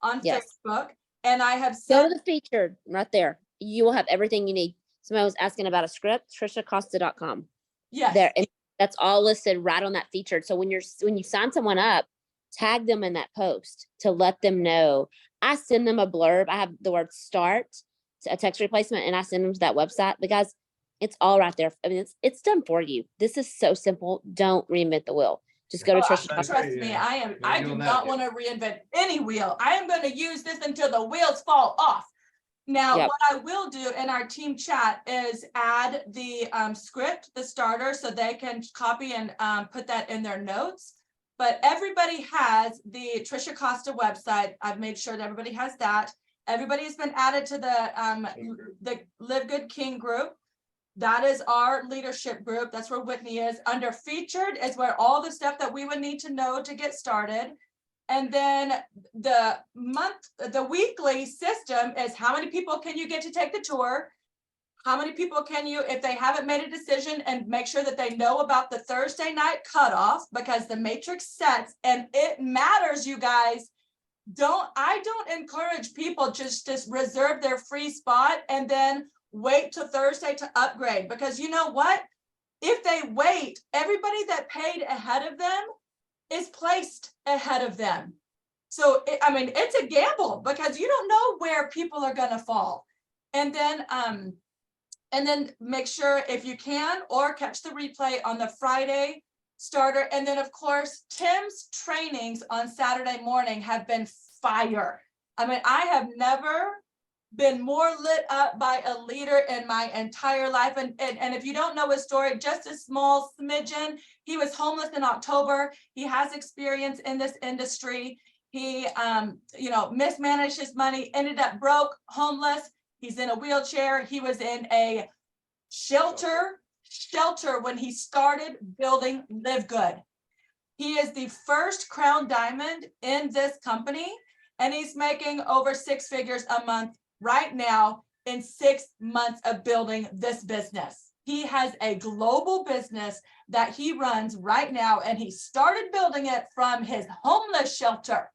on Yes. Facebook. And I have Go said, to the featured right there. You will have everything you need. Somebody was asking about a script, TrishaCosta.com. yes, There, and that's all listed right on that featured. So when you sign someone up, tag them in that post to let them know. I send them a blurb. I have the word start, a text replacement, and I send them to that website because it's all right there. I mean, it's done for you. This is so simple. Don't reinvent the wheel. Just go to Trisha. That's trust right, me, yeah. I do not want to reinvent any wheel. I am going to use this until the wheels fall off. Now, Yep. what I will do in our team chat is add the script, the starter, so they can copy and put that in their notes. But everybody has the Trisha Costa website. I've made sure that everybody has that. Everybody has been added to the Live Good King group. That is our leadership group. That's where Whitney is. Under featured is where all the stuff that we would need to know to get started. And then the weekly system is how many people can you get to take the tour? How many people can you, if they haven't made a decision, and make sure that they know about the Thursday night cutoff, because the matrix sets, and it matters, you guys. I don't encourage people just reserve their free spot and then wait till Thursday to upgrade, because you know what? If they wait, everybody that paid ahead of them is placed ahead of them. So, I mean, it's a gamble because you don't know where people are going to fall. And then make sure, if you can, or catch the replay on the Friday starter. And then, of course, Tim's trainings on Saturday morning have been fire. I mean, I have never been more lit up by a leader in my entire life. And if you don't know his story, just a small smidgen, he was homeless in October. He has experience in this industry. He, mismanaged his money, ended up broke, homeless. He's in a wheelchair. He was in a shelter when he started building Live Good. He is the first Crown Diamond in this company, and he's making over 6 figures a month right now in 6 months of building this business. He has a global business that he runs right now, and he started building it from his homeless shelter.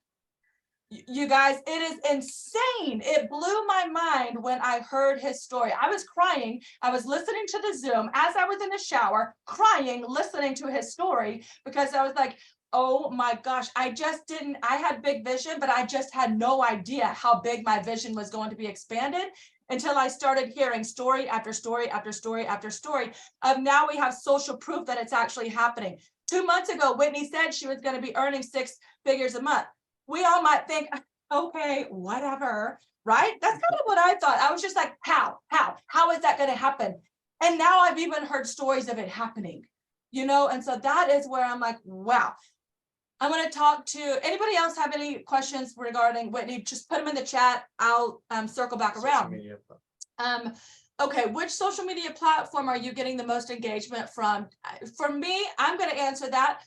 You guys, it is insane. It blew my mind when I heard his story. I was crying. I was listening to the Zoom as I was in the shower, crying, listening to his story, because I was like, oh my gosh, I had big vision, but I just had no idea how big my vision was going to be expanded until I started hearing story after story after story after story of now we have social proof that it's actually happening. 2 months ago, Whitney said she was going to be earning 6 figures a month. We all might think, okay, whatever, right? That's kind of what I thought. I was just like, how is that going to happen? And now I've even heard stories of it happening, and so that is where I'm like, wow. I'm going to talk to anybody else have any questions regarding Whitney, just put them in the chat. I'll circle back Social around. media. Okay, which social media platform are you getting the most engagement from? For me, I'm going to answer that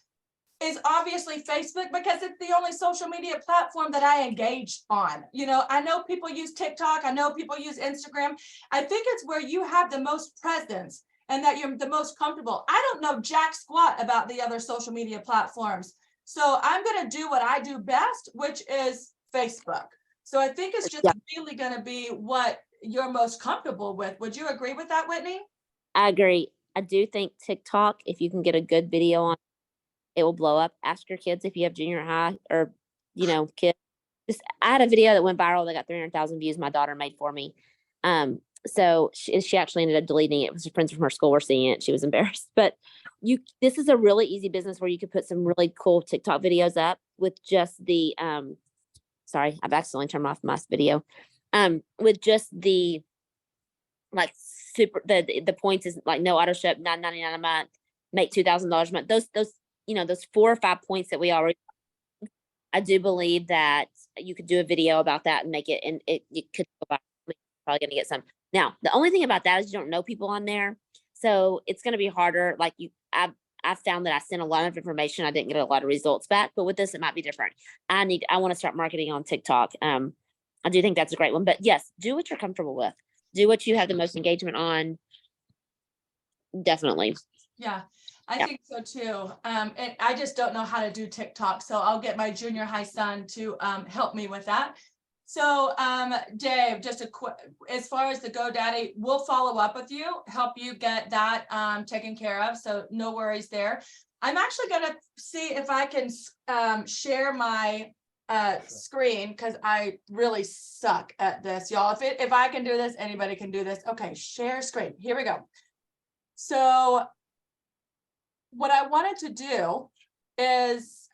is obviously Facebook, because it's the only social media platform that I engage on. I know people use TikTok. I know people use Instagram. I think it's where you have the most presence and that you're the most comfortable. I don't know jack squat about the other social media platforms. So I'm going to do what I do best, which is Facebook. So I think it's just really going to be what you're most comfortable with. Would you agree with that, Whitney? I agree. I do think TikTok, if you can get a good video on, it will blow up. Ask your kids if you have junior high or, kids. I had a video that went viral that got 300,000 views. My daughter made for me. So she actually ended up deleting it. It was friends from her school were seeing it. She was embarrassed. But this is a really easy business where you could put some really cool TikTok videos up with just the sorry, I've accidentally turned off my video. With just the the points is like no auto ship, $9.99 a month, make $2,000 a month. Those those 4 or 5 points that we already. I do believe that you could do a video about that and make it, and it could probably going to get some. Now, the only thing about that is you don't know people on there. So it's going to be harder. Like I found that I sent a lot of information. I didn't get a lot of results back, but with this, it might be different. I want to start marketing on TikTok. I do think that's a great one, but yes, do what you're comfortable with. Do what you have the most engagement on. Definitely. Yeah, I think so too. And I just don't know how to do TikTok. So I'll get my junior high son to help me with that. So Dave, just a quick, as far as the GoDaddy, we'll follow up with you, help you get that taken care of. So no worries there. I'm actually going to see if I can share my screen, because I really suck at this, y'all. If I can do this, anybody can do this. Okay, share screen. Here we go. So what I wanted to do is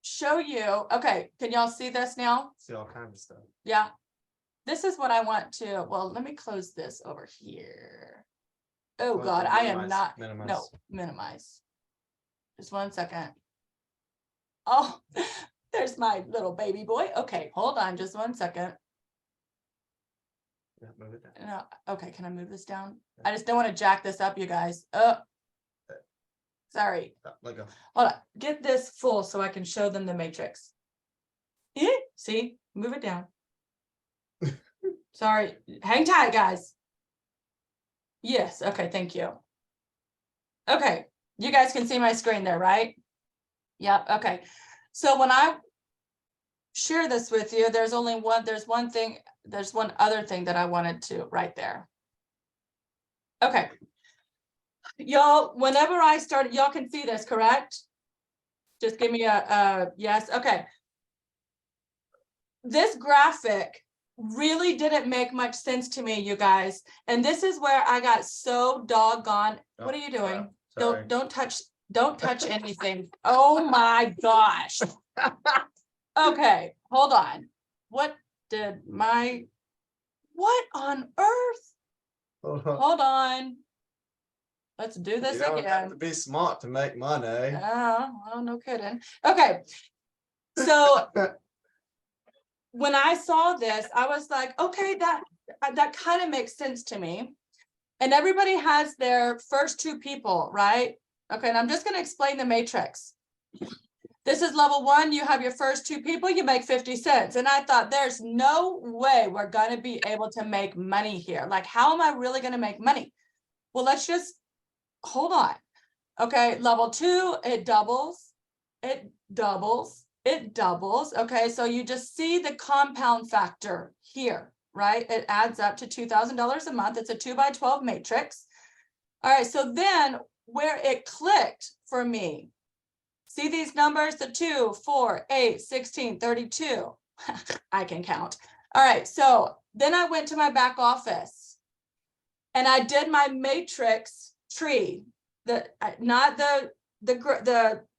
show you. Okay, can y'all see this now? See all kinds of stuff. Yeah. This is what I want to, well, let me close this over here. Oh Well, God, I am not, minimize. no, minimize. Just 1 second. Oh, there's my little baby boy. Okay, hold on just 1 second. Yeah, move it down. No, okay, can I move this down? I just don't want to jack this up, you guys. Oh, sorry. Let go. Hold on, get this full so I can show them the matrix. See, move it down. Sorry, hang tight, guys. Yes, okay, thank you. Okay, you guys can see my screen there, right? Yep, okay. So when I share this with you, there's one other thing that I wanted to right there. Okay. Y'all, whenever I started, y'all can see this, correct? Just give me a yes. Okay. This graphic really didn't make much sense to me, you guys. And this is where I got so doggone. What are you doing? Sorry. Don't touch anything. Oh my gosh. Okay, hold on. What on earth? Hold on. Hold on. Let's do this You don't have again. to be smart to make money. Oh, no kidding. Okay. So when I saw this, I was like, okay, that kind of makes sense to me. And everybody has their first 2 people, right? Okay, and I'm just going to explain the matrix. This is level 1. You have your first 2 people, you make 50 cents. And I thought, there's no way we're going to be able to make money here. Like, how am I really going to make money? Well, let's just hold on. Okay, level 2, it doubles, it doubles, it doubles. Okay, so you just see the compound factor here, right? It adds up to $2,000 a month. It's a 2x12 matrix. All right, so then where it clicked for me, see these numbers, the 2, 4, 8, 16, 32. I can count. All right, so then I went to my back office and I did my matrix tree, not the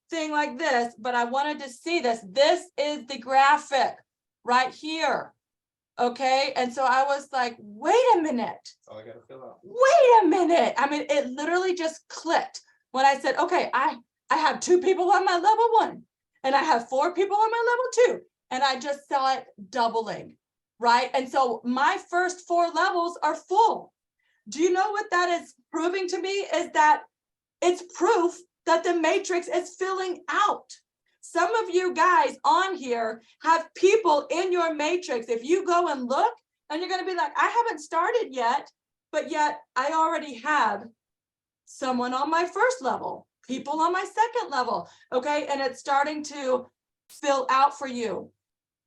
thing like this, but I wanted to see this. This is the graphic right here. Okay, and so I was like, wait a minute. That's all I gotta fill out. Wait a minute. I mean, it literally just clicked when I said, okay, I have 2 people on my level 1 and I have 4 people on my level 2. And I just saw it doubling, right? And so my first 4 levels are full. Do you know what that is proving to me? Is that it's proof that the matrix is filling out. Some of you guys on here have people in your matrix. If you go and look, and you're going to be like, I haven't started yet, but yet I already have someone on my first level, people on my second level. Okay, and it's starting to fill out for you.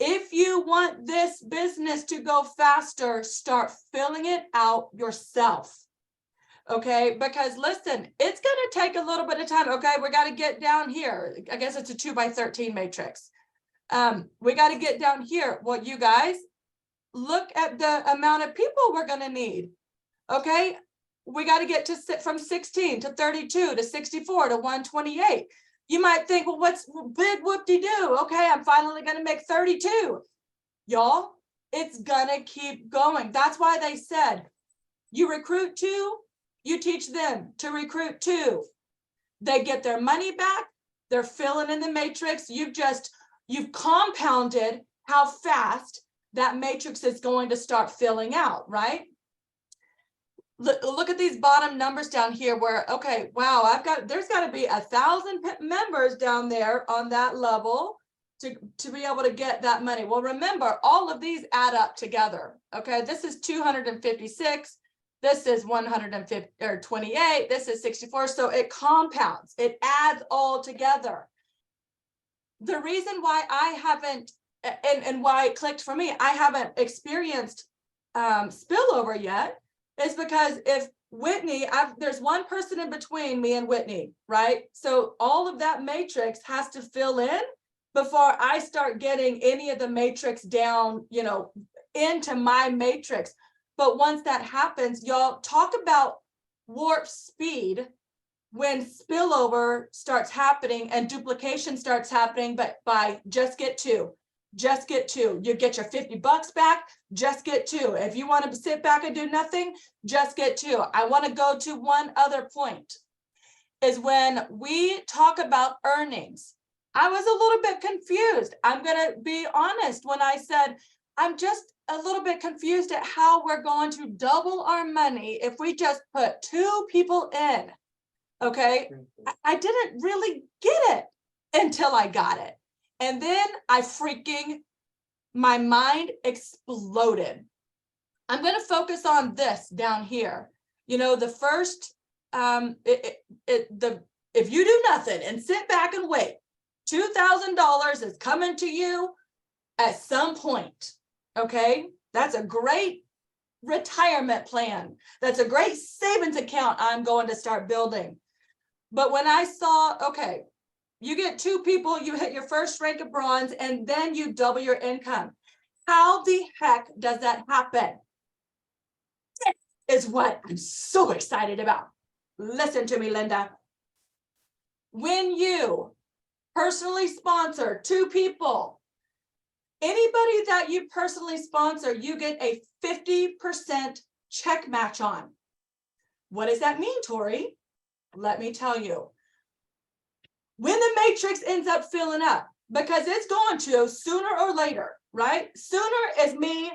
If you want this business to go faster, start filling it out yourself. Okay, because listen, it's going to take a little bit of time. Okay, we got to get down here. I guess it's a 2x13 matrix. We got to get down here. Well, you guys, look at the amount of people we're going to need. Okay, we got to get to from 16 to 32 to 64 to 128. You might think, well, what's big whoop-de-doo? Okay, I'm finally going to make 32. Y'all, it's going to keep going. That's why they said, you recruit 2, you teach them to recruit 2. They get their money back. They're filling in the matrix. You've compounded how fast that matrix is going to start filling out, right? Look at these bottom numbers down here where, okay, wow, there's got to be 1,000 members down there on that level to be able to get that money. Well, remember, all of these add up together. Okay, this is 256. This is 150 or 28. This is 64. So it compounds. It adds all together. The reason why I haven't and why it clicked for me, I haven't experienced spillover yet, is because if Whitney, there's one person in between me and Whitney, right? So all of that matrix has to fill in before I start getting any of the matrix down, into my matrix. But once that happens, y'all, talk about warp speed when spillover starts happening and duplication starts happening, but by just get 2. Just get 2. You get your $50 back, just get 2. If you want to sit back and do nothing, just get 2. I want to go to one other point, is when we talk about earnings. I was a little bit confused. I'm going to be honest when I said, I'm just a little bit confused at how we're going to double our money if we just put 2 people in. Okay, I didn't really get it until I got it. And then my mind exploded. I'm going to focus on this down here. The first, if you do nothing and sit back and wait, $2,000 is coming to you at some point. Okay, that's a great retirement plan. That's a great savings account I'm going to start building. But when I saw, okay, you get 2 people, you hit your first rank of bronze, and then you double your income. How the heck does that happen? This is what I'm so excited about. Listen to me, Linda. When you personally sponsor 2 people, anybody that you personally sponsor, you get a 50% check match on. What does that mean, Tori? Let me tell you. When the matrix ends up filling up, because it's going to sooner or later, right? Sooner is me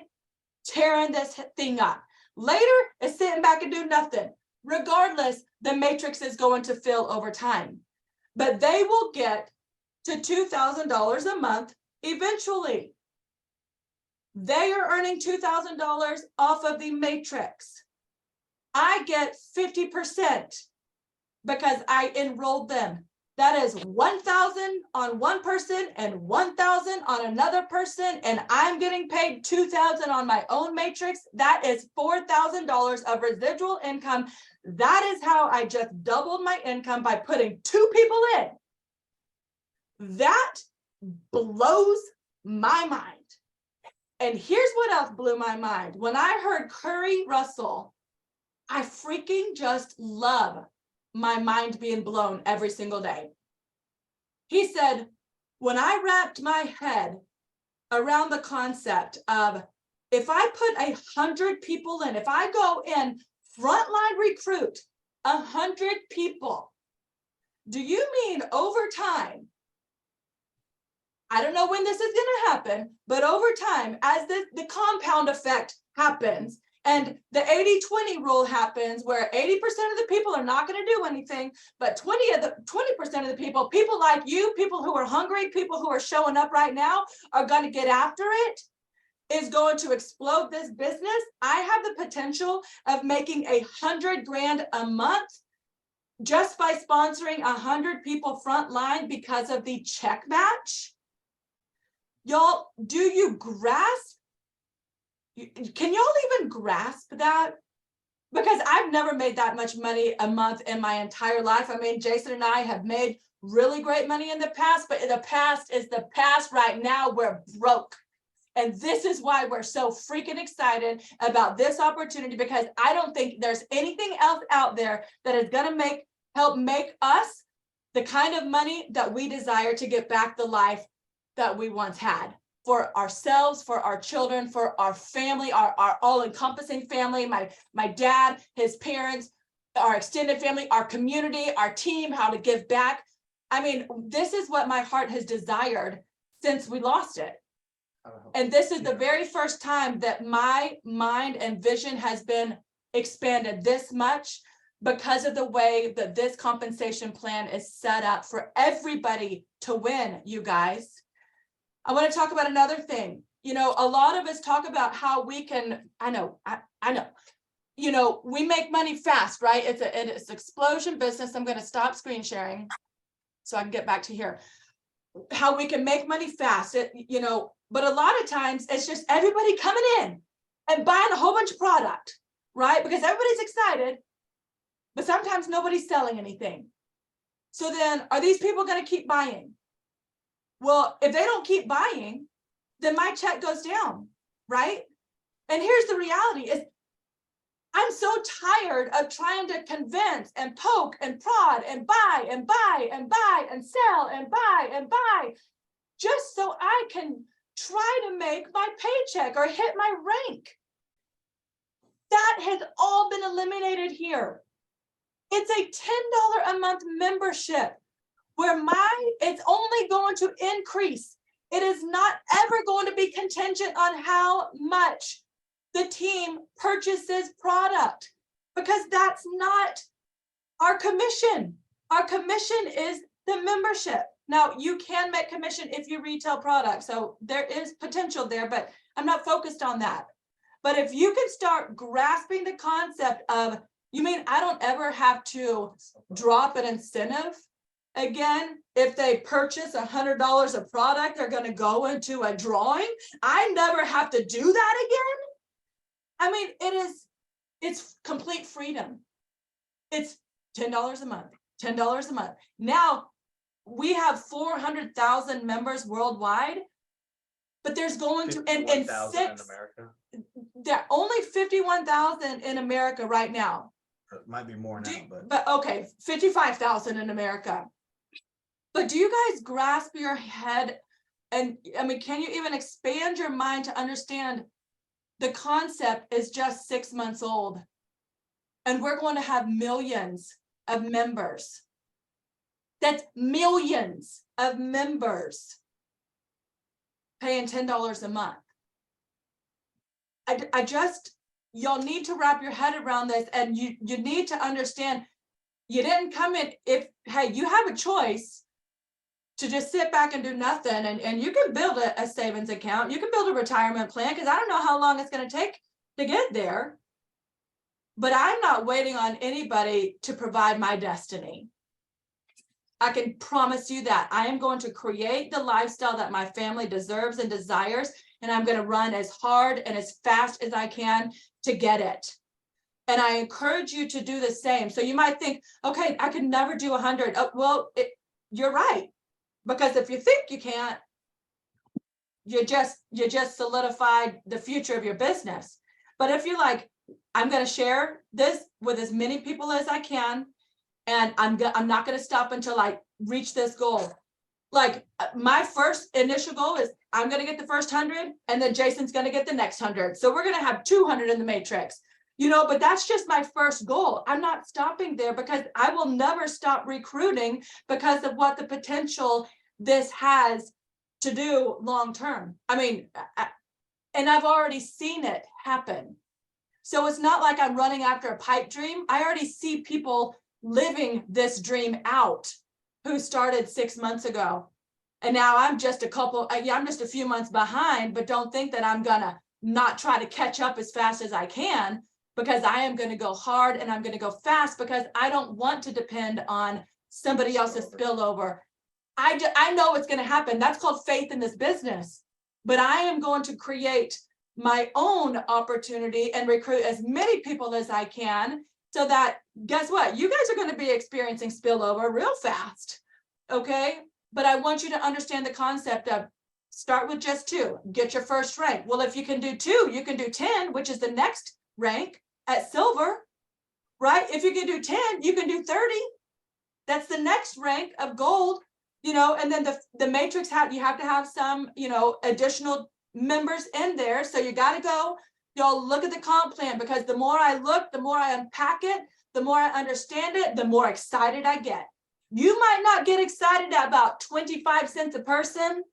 tearing this thing up. Later is sitting back and do nothing. Regardless, the matrix is going to fill over time. But they will get to $2,000 a month eventually. They are earning $2,000 off of the matrix. I get 50% because I enrolled them. That is 1,000 on one person and 1,000 on another person, and I'm getting paid 2,000 on my own matrix. That is $4,000 of residual income. That is how I just doubled my income by putting 2 people in. That blows my mind. And here's what else blew my mind. When I heard Curry Russell, I freaking just love my mind being blown every single day. He said, when I wrapped my head around the concept of if I put 100 people in, if I go in frontline recruit 100 people, do you mean over time? I don't know when this is going to happen, but over time, as the compound effect happens, and the 80-20 rule happens where 80% of the people are not going to do anything, but 20% of the people like you, people who are hungry, people who are showing up right now are going to get after it, is going to explode this business. I have the potential of making $100,000 a month just by sponsoring 100 people frontline because of the check match. Y'all, do you grasp? Can y'all even grasp that? Because I've never made that much money a month in my entire life. I mean, Jason and I have made really great money in the past, but the past is the past. Right now, we're broke. And this is why we're so freaking excited about this opportunity, because I don't think there's anything else out there that is going to help make us the kind of money that we desire to get back the life that we once had. For ourselves, for our children, for our family, our all-encompassing family, my dad, his parents, our extended family, our community, our team, how to give back. I mean, this is what my heart has desired since we lost it. And this is the very first time that my mind and vision has been expanded this much because of the way that this compensation plan is set up for everybody to win, you guys. I want to talk about another thing. You know, a lot of us talk about how we can, I know, you know, we make money fast, right? It's an explosion business. I'm going to stop screen sharing so I can get back to here. How we can make money fast, you know, but a lot of times it's just everybody coming in and buying a whole bunch of product, right? Because everybody's excited, but sometimes nobody's selling anything. So then are these people going to keep buying? Well, if they don't keep buying, then my check goes down, right? And here's the reality is I'm so tired of trying to convince and poke and prod and buy and buy and buy and sell and buy just so I can try to make my paycheck or hit my rank. That has all been eliminated here. It's a $10 a month membership where it's only going to increase. It is not ever going to be contingent on how much the team purchases product, because that's not our commission. Our commission is the membership. Now, you can make commission if you retail products, so there is potential there, but I'm not focused on that. But if you can start grasping the concept of, you mean I don't ever have to drop an incentive? Again, if they purchase $100 of product, they're going to go into a drawing. I never have to do that again. I mean, it's complete freedom. It's $10 a month, $10 a month. Now we have 400,000 members worldwide, but there's going to, and in six, America. there are only 51,000 in America right now. It might be more now, But okay, 55,000 in America. But do you guys grasp your head? And I mean, can you even expand your mind to understand the concept is just 6 months old and we're going to have millions of members. That's millions of members paying $10 a month. I just, y'all need to wrap your head around this, and you need to understand you didn't come in, hey, you have a choice to just sit back and do nothing. And you can build a savings account. You can build a retirement plan, because I don't know how long it's going to take to get there. But I'm not waiting on anybody to provide my destiny. I can promise you that I am going to create the lifestyle that my family deserves and desires, and I'm going to run as hard and as fast as I can to get it. And I encourage you to do the same. So you might think, okay, I could never do 100. Oh, well, you're right. Because if you think you can't, you just solidified the future of your business. But if you're like, I'm going to share this with as many people as I can, and I'm not going to stop until I reach this goal. Like my first initial goal is I'm going to get the first 100, and then Jason's going to get the next 100. So we're going to have 200 in the matrix, but that's just my first goal. I'm not stopping there, because I will never stop recruiting because of what the potential this has to do long term. I mean, and I've already seen it happen. So it's not like I'm running after a pipe dream. I already see people living this dream out who started 6 months ago. And now I'm just I'm just a few months behind, but don't think that I'm gonna not try to catch up as fast as I can, because I am going to go hard and I'm going to go fast, because I don't want to depend on somebody else's spillover. I know it's going to happen. That's called faith in this business. But I am going to create my own opportunity and recruit as many people as I can, so that, guess what? You guys are going to be experiencing spillover real fast. Okay. But I want you to understand the concept of start with just 2, get your first rank. Well, if you can do 2, you can do 10, which is the next rank at silver, right? If you can do 10, you can do 30. That's the next rank of gold, and then the matrix, you have to have some, additional members in there. So you got to go, look at the comp plan, because the more I look, the more I unpack it, the more I understand it, the more excited I get. You might not get excited about 25 cents a person,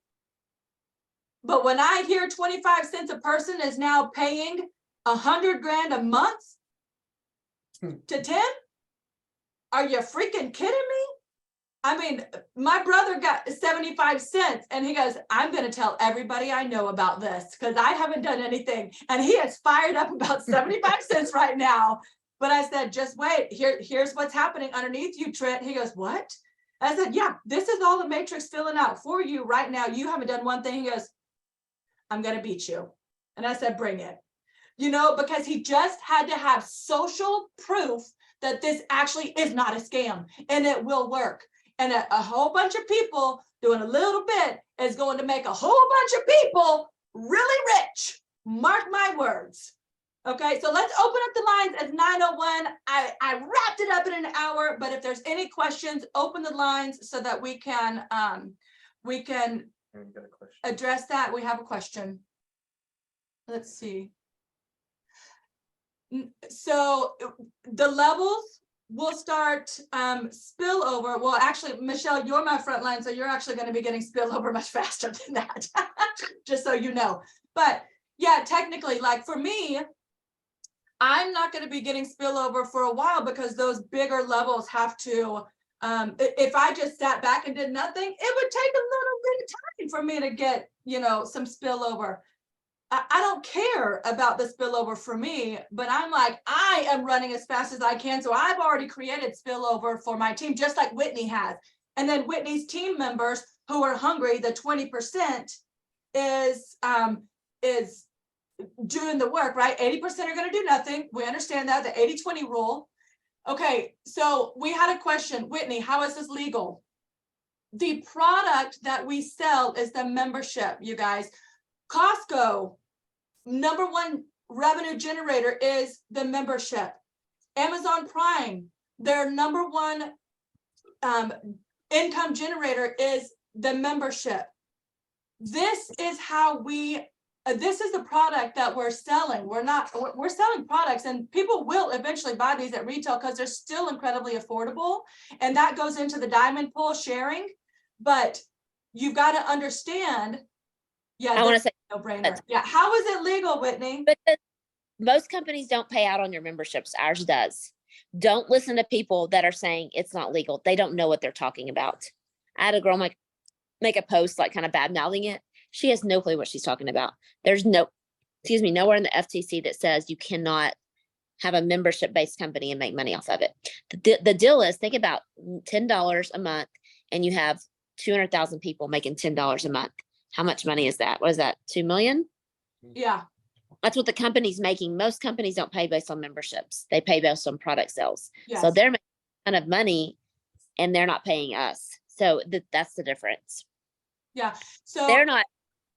but when I hear 25 cents a person is now paying $100,000 a month to 10, are you freaking kidding me? I mean, my brother got 75 cents and he goes, I'm going to tell everybody I know about this, because I haven't done anything. And he is fired up about 75 cents right now. But I said, just wait, here's what's happening underneath you, Trent. He goes, what? I said, yeah, this is all the matrix filling out for you right now. You haven't done one thing. He goes, I'm going to beat you. And I said, bring it. Because he just had to have social proof that this actually is not a scam and it will work. And a whole bunch of people doing a little bit is going to make a whole bunch of people really rich. Mark my words. Okay, so let's open up the lines at 9:01. I wrapped it up in an hour, but if there's any questions, open the lines so that we can address that. We have a question. Let's see. So the levels will start spillover. Well, actually, Michelle, you're my front line, so you're actually going to be getting spillover much faster than that, just so you know. But yeah, technically, like for me, I'm not going to be getting spillover for a while, because those bigger levels have to, if I just sat back and did nothing, it would take a little bit of time for me to get, some spillover. I don't care about the spillover for me, but I'm like, I am running as fast as I can. So I've already created spillover for my team, just like Whitney has. And then Whitney's team members who are hungry, the 20% is doing the work, right? 80% are going to do nothing. We understand that, the 80-20 rule. Okay, so we had a question. Whitney, how is this legal? The product that we sell is the membership, you guys. Costco, #1 revenue generator is the membership. Amazon Prime, their #1 income generator is the membership. This is how this is the product that we're selling. We're selling products, and people will eventually buy these at retail because they're still incredibly affordable. And that goes into the diamond pool sharing. But you've got to understand. Yeah, I want to say, no brainer. Yeah, how is it legal, Whitney? but most companies don't pay out on your memberships. Ours does. Don't listen to people that are saying it's not legal. They don't know what they're talking about. I had a girl, make a post like kind of bad mouthing it. She has no clue what she's talking about. There's nowhere in the FTC that says you cannot have a membership based company and make money off of it. The deal is, think about $10 a month and you have 200,000 people making $10 a month. How much money is that? What is that? 2 million? Yeah, That's what the company's making. Most companies don't pay based on memberships. They pay based on product sales. So yes, they're making a ton of money and they're not paying us. So that's the difference. yeah. So, They're not,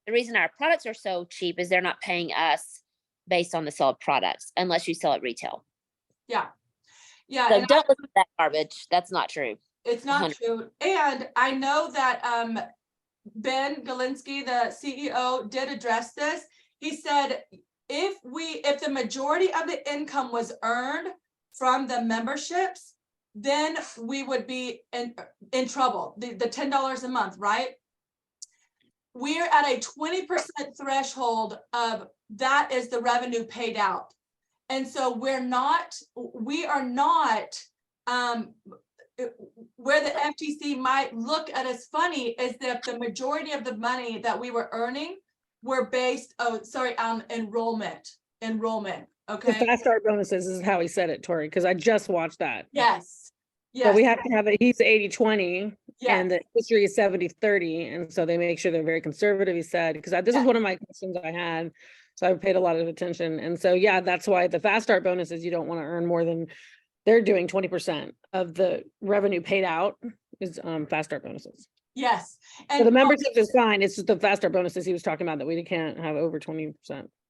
the reason our products are so cheap is they're not paying us based on the sale of products unless you sell at retail. yeah. Yeah, So and don't listen to that garbage. That's not true. it's not 100. true. And I know that Ben Galinsky, the CEO, did address this. He said, if the majority of the income was earned from the memberships, then we would be in trouble. The $10 a month, right? We're at a 20% threshold of that is the revenue paid out. And so we are not, where the FTC might look at us funny is that the majority of the money that we were earning were based, on enrollment, The okay? fast start bonuses is how he said it, Tori, because I just watched that. Yes, But yes, we have to have it, he's 80-20 yes, and the history is 70-30. And so they make sure they're very conservative, he said, because this Yeah. is one of my questions I had. So I paid a lot of attention. And so, yeah, that's why the fast start bonuses, you don't want to earn more than, they're doing 20% of the revenue paid out is fast start bonuses. yes. So And the membership is fine. It's just the fast start bonuses he was talking about that we can't have over 20%.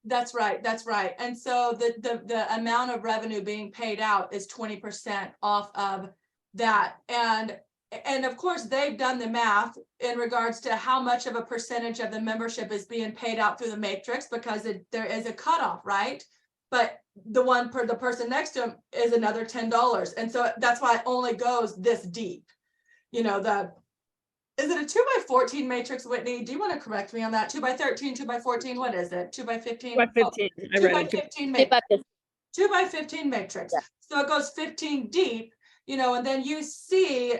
that's right, that's right. And so the amount of revenue being paid out is 20% off of that. And of course, they've done the math in regards to how much of a percentage of the membership is being paid out through the matrix, because there is a cutoff, right? But the person next to him is another $10. And so that's why it only goes this deep. You know, is it a 2x14 matrix, Whitney? Do you want to correct me on that? 2x13, 2x14, what is it? 2x15? By 15, I Two read by it. 15 If I matrix. 2x15 matrix. Yeah. So it goes 15 deep, and then you see,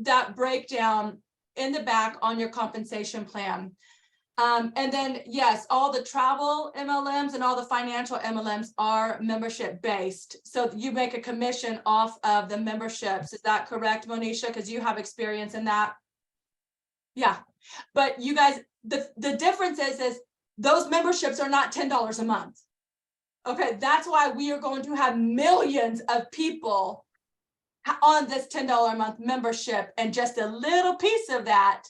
that breakdown in the back on your compensation plan. And then, yes, all the travel MLMs and all the financial MLMs are membership based. So you make a commission off of the memberships. Is that correct, Monisha? Because you have experience in that. Yeah, but you guys, the difference is those memberships are not $10 a month. Okay, that's why we are going to have millions of people on this $10 a month membership, and just a little piece of that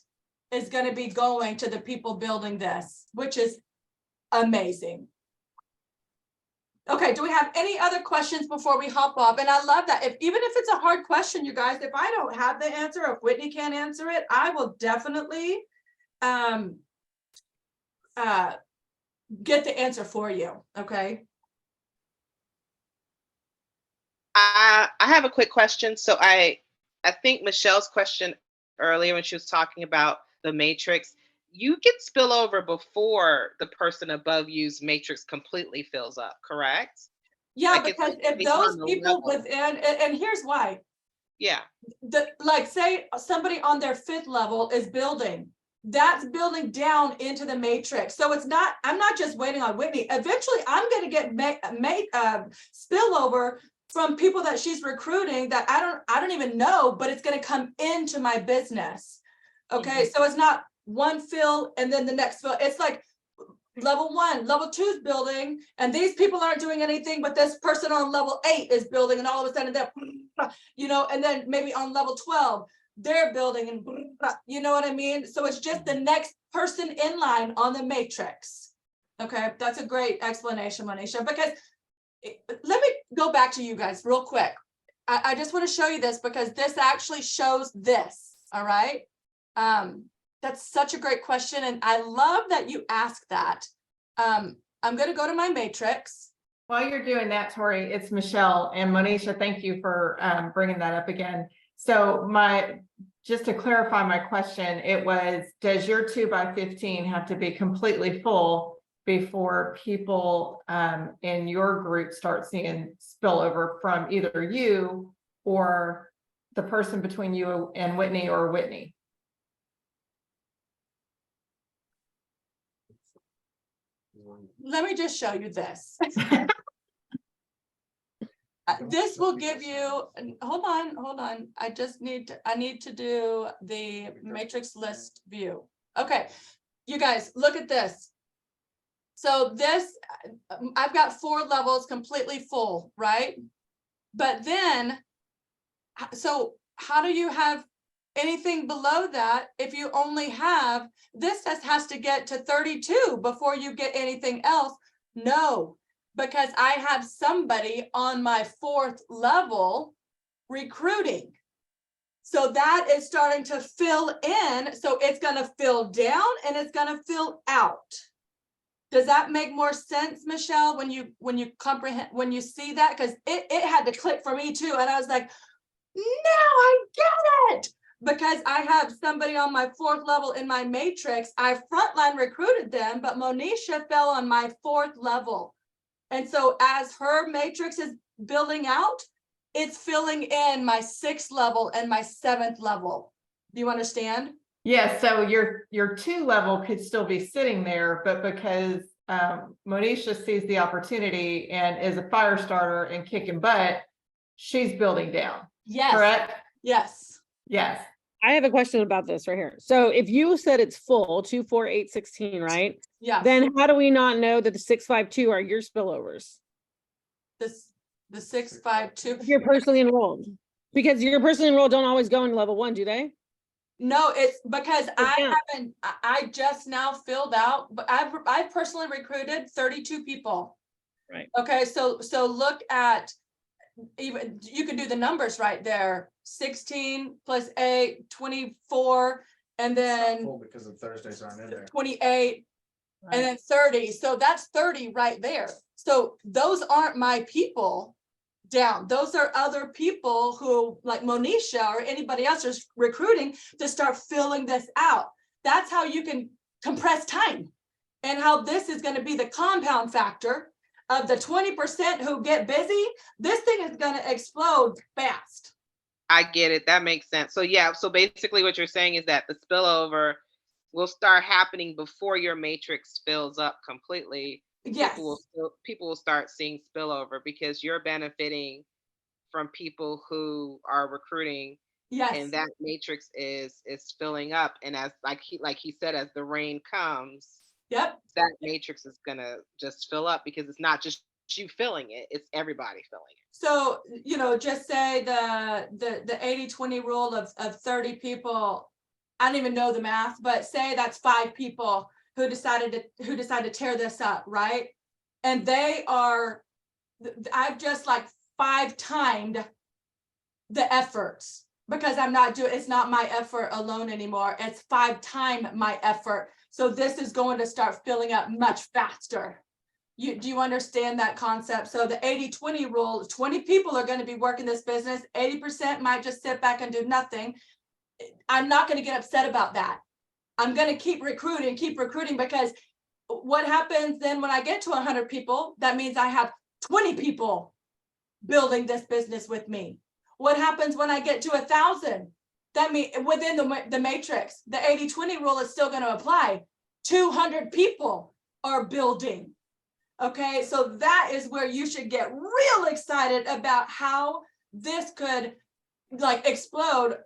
is going to be going to the people building this, which is amazing. Okay, do we have any other questions before we hop off? And I love that. Even if it's a hard question, you guys, if I don't have the answer, or if Whitney can't answer it, I will definitely get the answer for you. Okay. I have a quick question. So I think Michelle's question earlier when she was talking about the matrix, you get spillover before the person above you's matrix completely fills up, correct? Yeah, Like, it's because if based on those the people level. within, and here's why, Yeah. like say somebody on their 5th level is building, that's building down into the matrix. So I'm not just waiting on Whitney. Eventually I'm going to get spillover from people that she's recruiting that I don't even know, but it's going to come into my business. Okay. So it's not one fill and then the next fill. It's like level 1, level 2 is building, and these people aren't doing anything, but this person on level 8 is building, and all of a sudden they're, and then maybe on level 12, they're building, and you know what I mean? So it's just the next person in line on the matrix. Okay, that's a great explanation, Monisha, because let me go back to you guys real quick. I just want to show you this because this actually shows this, all right? That's such a great question, and I love that you asked that. I'm going to go to my matrix. While you're doing that, Tori, it's Michelle and Monisha. Thank you for bringing that up again. So just to clarify my question, it was, does your 2x15 have to be completely full before people in your group start seeing spillover from either you or the person between you and Whitney or Whitney? let me just show you this. This will give you, hold on. I need to do the matrix list view. Okay, you guys, look at this. So this, I've got 4 levels completely full, right? But then, so how do you have anything below that if you only have, this just has to get to 32 before you get anything else? No, because I have somebody on my 4th level recruiting. So that is starting to fill in. So it's going to fill down and it's going to fill out. Does that make more sense, Michelle, when you comprehend, when you see that? Because it had to click for me too. And I was like, now I get it. Because I have somebody on my 4th level in my matrix. I frontline recruited them, but Monisha fell on my 4th level. And so as her matrix is building out, it's filling in my 6th level and my 7th level. Do you understand? Yes, so your 2 level could still be sitting there, but because Monisha sees the opportunity and is a fire starter and kicking butt, she's building down, Yes. correct? Yes. Yes. I have a question about this right here. So if you said it's full, 2, 4, 8, 16, right? Yeah. Then how do we not know that the 6, 5, 2 are your spillovers? The 652. If you're personally enrolled, because your personally enrolled don't always go into level 1, do they? No, it's because Yeah. I just now filled out, but I've personally recruited 32 people. Right. Okay, so look at, even you can do the numbers right there. 16 plus 8, 24, and then Full because the Thursdays aren't in there. 28, and then 30. So that's 30 right there. So those aren't my people down. Those are other people who, like Monisha or anybody else, is recruiting to start filling this out. That's how you can compress time, and how this is going to be the compound factor of the 20% who get busy. This thing is going to explode fast. I get it. That makes sense. So yeah, so basically what you're saying is that the spillover will start happening before your matrix fills up completely. Yes. People will start seeing spillover because you're benefiting from people who are recruiting, Yes. and that matrix is filling up. And as like he said, as the rain comes, Yep. that matrix is gonna just fill up because it's not just you filling it, it's everybody filling it. So, just say the 80-20 rule of 30 people. I don't even know the math, but say that's 5 people who decided to tear this up, right? And I've just like 5 timed the efforts, because it's not my effort alone anymore. It's 5 times my effort. So this is going to start filling up much faster. Do you understand that concept? So the 80-20 rule, 20 people are going to be working this business. 80% might just sit back and do nothing. I'm not going to get upset about that. I'm going to keep recruiting, because what happens then when I get to 100 people, that means I have 20 people building this business with me. What happens when I get to 1,000? That means within the matrix, the 80-20 rule is still going to apply. 200 people are building. Okay, so that is where you should get real excited about how this could explode.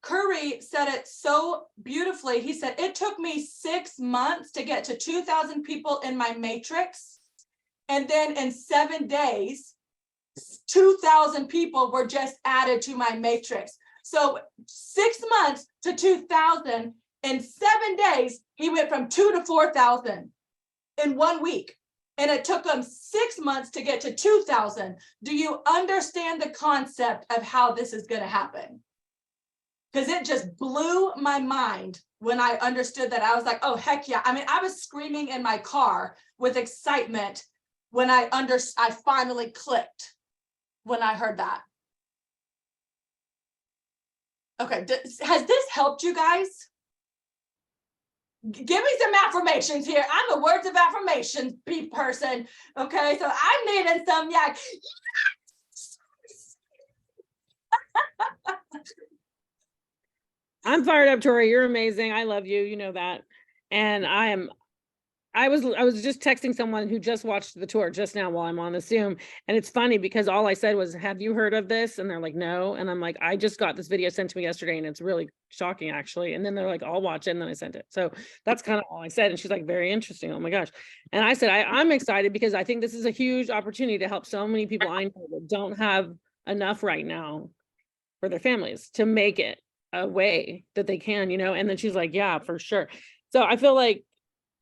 Curry said it so beautifully. He said, it took me 6 months to get to 2,000 people in my matrix. And then in 7 days, 2,000 people were just added to my matrix. So 6 months to 2,000. In 7 days, he went from 2 to 4,000 in 1 week. And it took him 6 months to get to 2,000. Do you understand the concept of how this is going to happen? Because it just blew my mind when I understood that. I was like, oh, heck yeah. I mean, I was screaming in my car with excitement when I finally clicked when I heard that. Okay, has this helped you guys? Give me some affirmations here. I'm a words of affirmation person. Okay, so I'm needing some, yeah. I'm fired up, Tori. You're amazing. I love you. You know that. And I am I was just texting someone who just watched the tour just now while I'm on the Zoom. And it's funny because all I said was, have you heard of this? And they're like, no. And I'm like, I just got this video sent to me yesterday and it's really shocking actually. And then they're like, I'll watch it. And then I sent it. So that's kind of all I said. And she's like, very interesting. Oh my gosh. And I said, I'm excited because I think this is a huge opportunity to help so many people I know that don't have enough right now for their families to make it a way that they can, and then she's like, yeah, for sure. So I feel like,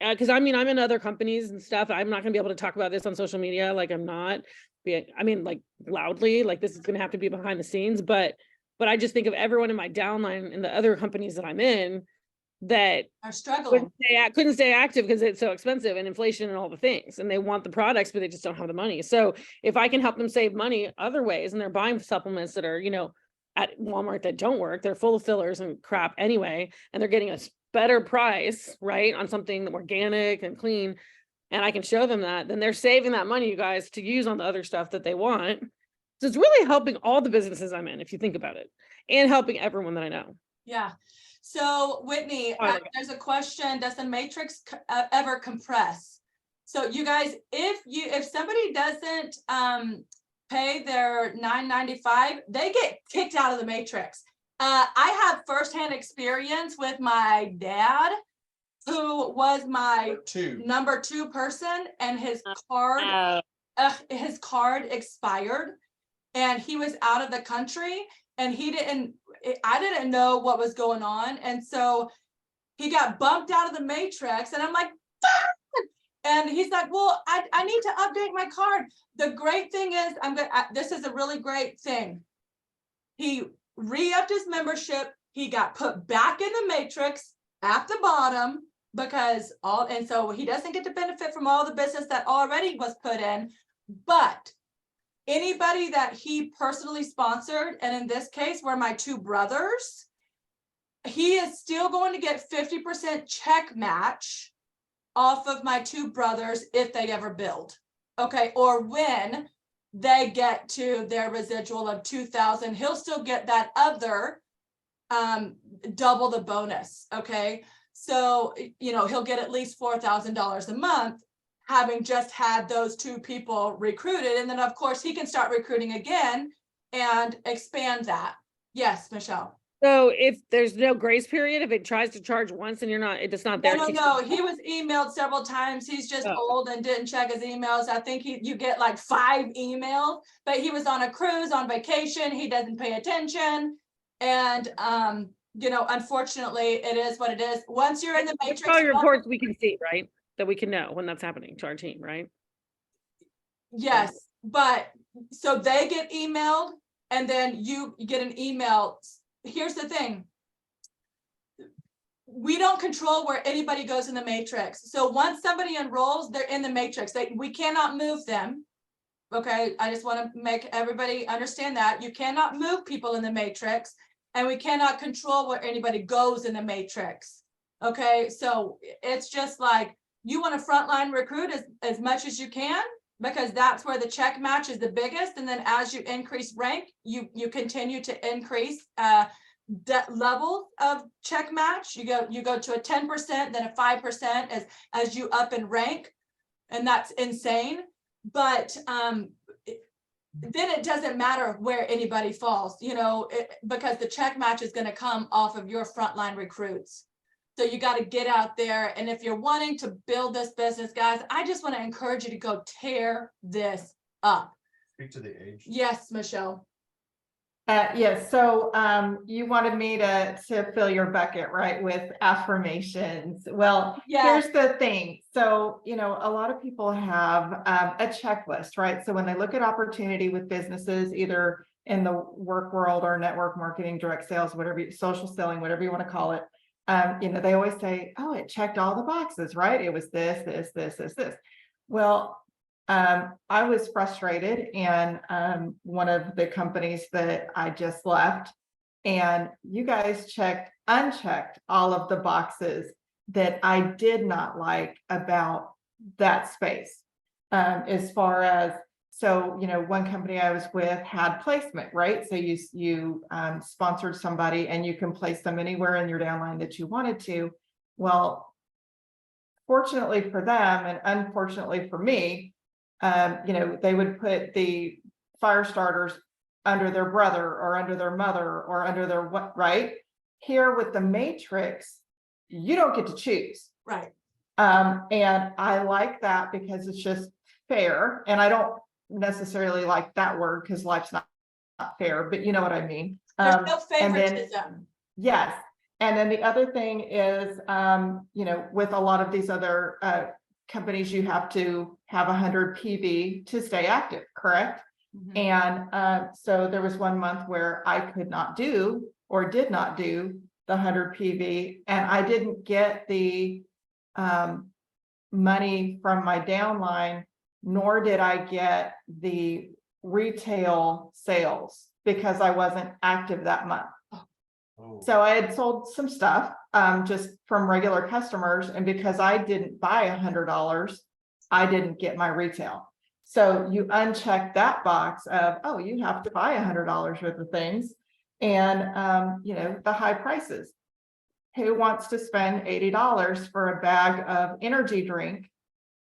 because I mean, I'm in other companies and stuff. I'm not gonna be able to talk about this on social media. Like I'm not, like loudly, like this is gonna have to be behind the scenes. But I just think of everyone in my downline in the other companies that I'm in that Are struggling. couldn't stay active because it's so expensive and inflation and all the things. And they want the products, but they just don't have the money. So if I can help them save money other ways, and they're buying supplements that are, at Walmart that don't work, they're full of fillers and crap anyway, and they're getting a better price, right, on something organic and clean, and I can show them that, then they're saving that money, you guys, to use on the other stuff that they want. So it's really helping all the businesses I'm in, if you think about it, and helping everyone that I know. Yeah. So Whitney, Oh my God. there's a question, does the matrix ever compress? So you guys, if somebody doesn't pay their $9.95, they get kicked out of the matrix. I have firsthand experience with my dad, who was my number 2 person, and his card expired, and he was out of the country, and I didn't know what was going on, and so he got bumped out of the matrix, and I'm like, "Ah!" And he's like, well, I need to update my card. The great thing is, this is a really great thing. He re-upped his membership. He got put back in the matrix at the bottom and so he doesn't get to benefit from all the business that already was put in. But anybody that he personally sponsored, and in this case were my 2 brothers, he is still going to get 50% check match off of my 2 brothers if they ever build. Okay, or when they get to their residual of 2,000, he'll still get that other double the bonus. Okay, so he'll get at least $4,000 a month, having just had those 2 people recruited, and then of course he can start recruiting again and expand that. Yes, Michelle. So if there's no grace period, if it tries to charge once and it's not there. No, he was emailed several times. He's just old and didn't check his emails. I think you get like 5 emails, but he was on a cruise, on vacation. He doesn't pay attention. And, unfortunately it is what it is. Once you're in the matrix. All your reports we can see, right? That we can know when that's happening to our team, right? Yes, but so they get emailed, and then you get an email. Here's the thing. We don't control where anybody goes in the matrix. So once somebody enrolls, they're in the matrix. We cannot move them. Okay, I just want to make everybody understand that. You cannot move people in the matrix, and we cannot control where anybody goes in the matrix. Okay, so it's just like, you want to frontline recruit as much as you can, because that's where the check match is the biggest. And then as you increase rank, you continue to increase level of check match. You go to a 10%, then a 5% as you up in rank, and that's insane. But then it doesn't matter where anybody falls, because the check match is going to come off of your frontline recruits. So you got to get out there. And if you're wanting to build this business, guys, I just want to encourage you to go tear this up. Speak to the age. Yes, Michelle. Yes, so you wanted me to fill your bucket, right, with affirmations. Well, Yes. Here's the thing. So, a lot of people have a checklist, right? So when they look at opportunity with businesses, either in the work world or network marketing, direct sales, social selling, whatever you want to call it, they always say, oh, it checked all the boxes, right? It was this. Well, I was frustrated in one of the companies that I just left, and you guys unchecked all of the boxes that I did not like about that space. As far as, one company I was with had placement, right? So you sponsored somebody and you can place them anywhere in your downline that you wanted to. Well, fortunately for them and unfortunately for me, you know, they would put the fire starters under their brother or under their mother or under their what, right? Here with the matrix, you don't get to choose. Right. And I like that because it's just fair. And I don't necessarily like that word because life's not fair, but you know what I mean. There's no and then- favoritism. Yes. And then the other thing is, you know, with a lot of these other companies, you have to have 100 PV to stay active, correct? Mhm. And so there was one month where I could not do or did not do the 100 PV, and I didn't get the money from my downline, nor did I get the retail sales because I wasn't active that month. Oh. So I had sold some stuff just from regular customers, and because I didn't buy $100, I didn't get my retail. So you uncheck that box of, oh, you have to buy $100 worth of things, and you know, the high prices. Who wants to spend $80 for a bag of energy drink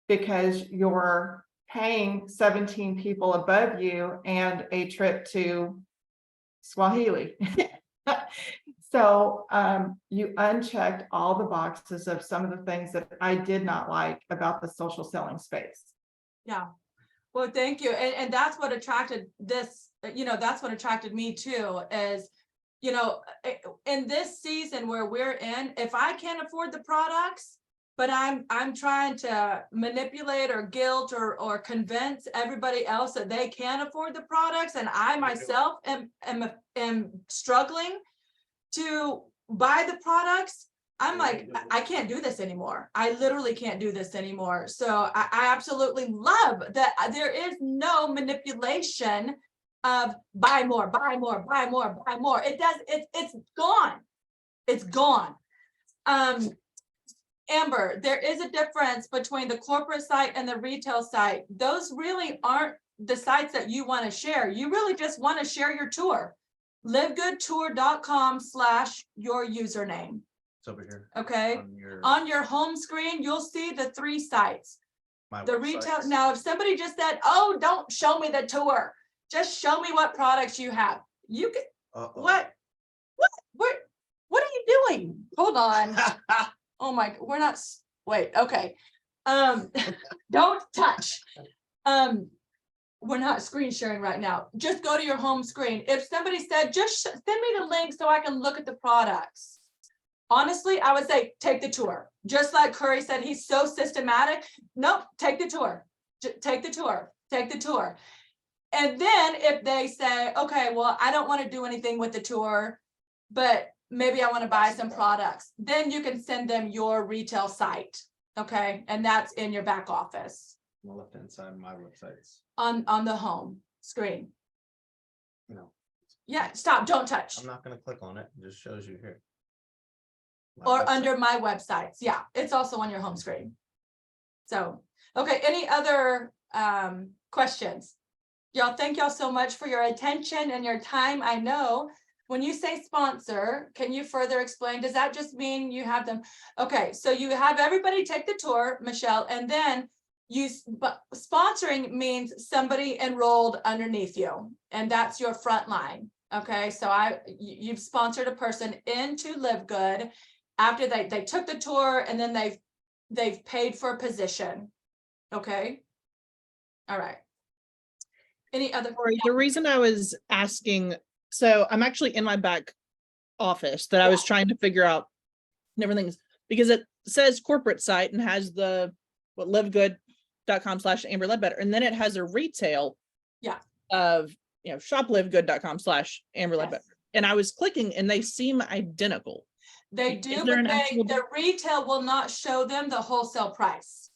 because you're paying 17 people above you and a trip to Swahili? So you unchecked all the boxes of some of the things that I did not like about the social selling space. Yeah. Well, thank you. And that's what attracted this, you know, that's what attracted me too, is, you know, in this season where we're in, if I can't afford the products, but I'm trying to manipulate or guilt or convince everybody else that they can afford the products, and I myself am struggling to buy the products, I'm like, I can't do this anymore. I literally can't do this anymore. So I absolutely love that there is no manipulation of buy more, buy more, buy more, buy more. It's gone. It's gone. Amber, there is a difference between the corporate site and the retail site. Those really aren't the sites that you want to share. You really just want to share your tour. livegoodtour.com/your username. It's over here. Okay. On On your home screen, you'll see the 3 sites. my The retail. websites. Now, if somebody just said, oh, don't show me the tour, just show me what products you have. You can, Uh-oh. what are you doing? Hold on. Oh my, we're not, wait, okay. Don't touch. We're not screen sharing right now. Just go to your home screen. If somebody said, just send me the link so I can look at the products. Honestly, I would say, take the tour. Just like Curry said, he's so systematic. Nope, take the tour. Take the tour, take the tour. And then if they say, okay, well, I don't want to do anything with the tour, but maybe I want to buy some products, then you can send them your retail site. Okay, and that's in your back office On the left hand side of my websites. on the home screen. No, Yeah, stop, don't touch. I'm not gonna click on it. It just shows you here. My Or website. under my websites. Yeah, it's also on your home screen. So, okay, any other questions? Y'all, thank y'all so much for your attention and your time. I know when you say sponsor, can you further explain? Does that just mean you have them? Okay, so you have everybody take the tour, Michelle, and then but sponsoring means somebody enrolled underneath you, and that's your front line. Okay, so you've sponsored a person into Live Good after they took the tour, and then they've paid for a position. Okay. All right. Any other? Sorry, the reason I was asking, so I'm actually in my back office that I was trying to figure out and everything is because it says corporate site and has the livegood.com/Amber Ledbetter, and then it has a retail of shoplivegood.com/Amber Ledbetter. And I was clicking and they seem identical. They Is do, there but an actual- the retail will not show them the wholesale price.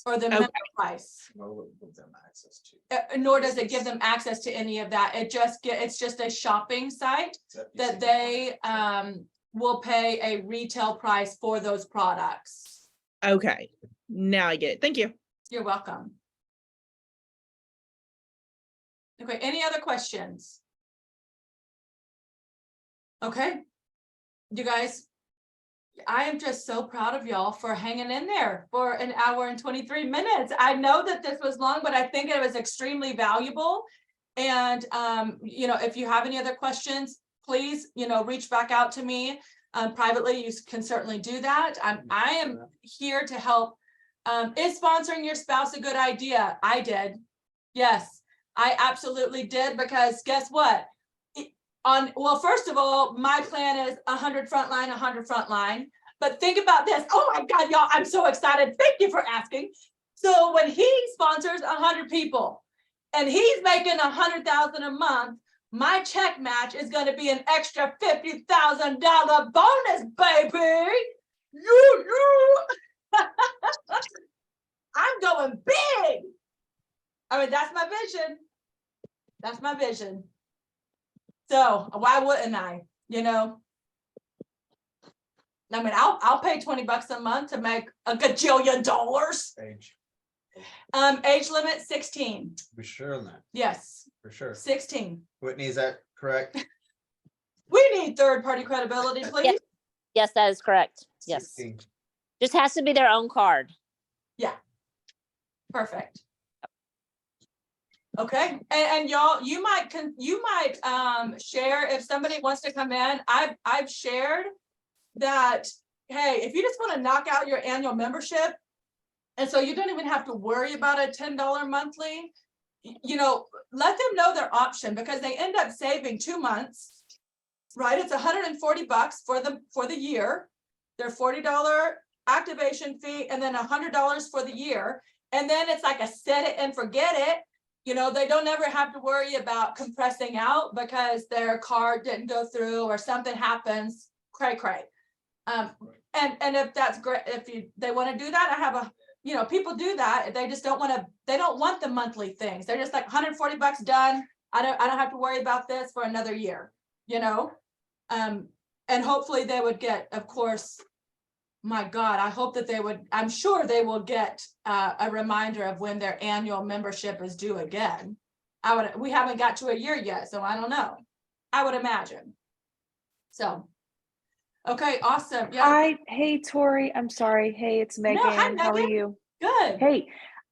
Or the Okay. member price, Nor would give them access to. nor does it give them access to any of that. It's just a shopping site that they will pay a retail price for those products. Okay, now I get it. Thank you. You're welcome. Okay, any other questions? Okay. You guys, I am just so proud of y'all for hanging in there for an hour and 23 minutes. I know that this was long, but I think it was extremely valuable. And, if you have any other questions, please, reach back out to me privately. You can certainly do that. I am here to help. Is sponsoring your spouse a good idea? I did. Yes, I absolutely did, because guess what? Well, first of all, my plan is 100 frontline, 100 frontline. But think about this. Oh my God, y'all, I'm so excited. Thank you for asking. So when he sponsors 100 people and he's making 100,000 a month, my check match is going to be an extra $50,000 bonus, baby. You. I'm going big. I mean, that's my vision. That's my vision. So why wouldn't I? I mean, I'll pay $20 a month to make a gajillion dollars. Age. Age limit 16. Be sure on that, Yes, for sure. 16. Whitney, is that correct? We need third-party credibility, please. Yes, that is correct. Yes. 16. Just has to be their own card. Perfect. Okay, and y'all, you might share if somebody wants to come in. I've shared that, hey, if you just want to knock out your annual membership, and so you don't even have to worry about a $10 monthly, let them know their option, because they end up saving 2 months, right? It's $140 for the year, their $40 activation fee, and then $100 for the year. And then it's like a set it and forget it. They don't ever have to worry about compressing out because their card didn't go through or something happens, cray. And if that's great, they want to do that, I have people do that. They just don't want the monthly things. They're just like $140 done. I don't have to worry about this for another year, and hopefully they would get, of course, my God, I hope that I'm sure they will get a reminder of when their annual membership is due again. We haven't got to a year yet, so I don't know. I would imagine. So, okay, awesome. Yeah, Hey Tori, I'm sorry. Hey, it's Megan. hi, How are Megan. you? good. Hey,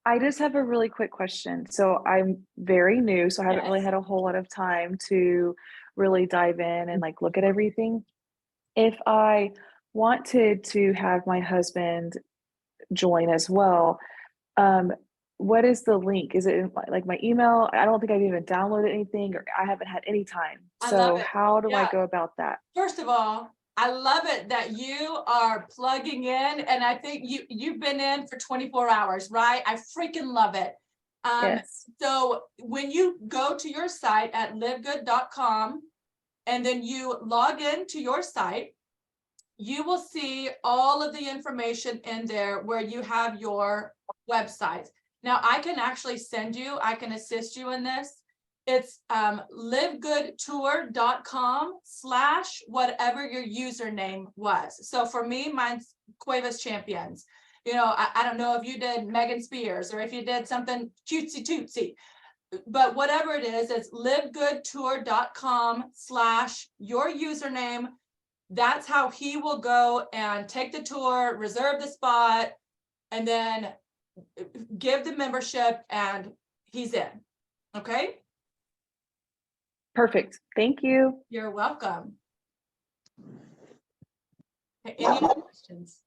I just have a really quick question. So I'm very new, so I haven't really Yes. had a whole lot of time to really dive in and like look at everything. If I wanted to have my husband join as well, what is the link? Is it in like my email? I don't think I've even downloaded anything, or I haven't had any time. I So love it. how do I Yeah. go about that? First of all, I love it that you are plugging in, and I think you've been in for 24 hours, right? I freaking love it. Yes. So when you go to your site at livegood.com and then you log in to your site, you will see all of the information in there where you have your websites. Now I can actually I can assist you in this. It's livegoodtour.com/whatever your username was. So for me, mine's Cuevas Champions. I don't know if you did Megan Spears or if you did something cutesy tootsy, but whatever it is, it's livegoodtour.com/your username. That's how he will go and take the tour, reserve the spot, and then give the membership, and he's in. Okay? Perfect. Thank you. You're welcome. Okay, any other questions?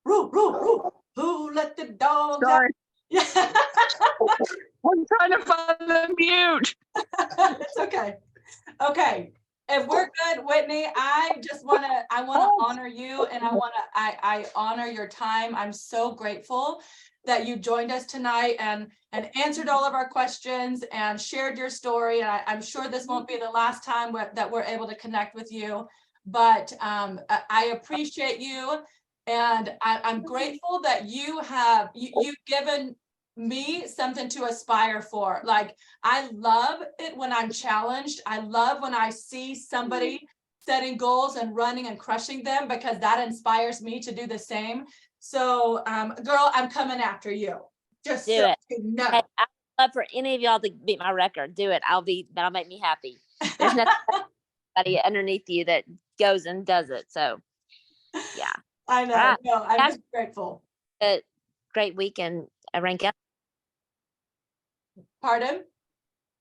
Roo. Who let the dogs out? Sorry, Yeah. I'm trying to find the mute. It's okay. Okay. If we're good, Whitney, I want to honor you, and I honor your time. I'm so grateful that you joined us tonight and answered all of our questions and shared your story. And I'm sure this won't be the last time that we're able to connect with you, but I appreciate you. And I'm grateful that you've given me something to aspire for. Like, I love it when I'm challenged. I love when I see somebody setting goals and running and crushing them, because that inspires me to do the same. So, girl, I'm coming after you. Just Do so it. you know. Hey, I'd love for any of y'all to beat my record. Do it. That'll make me happy. There's nothing somebody underneath you that goes and does it. So yeah, I know, Ah, no, I'm that's- just grateful. a great weekend. I rank up. Pardon?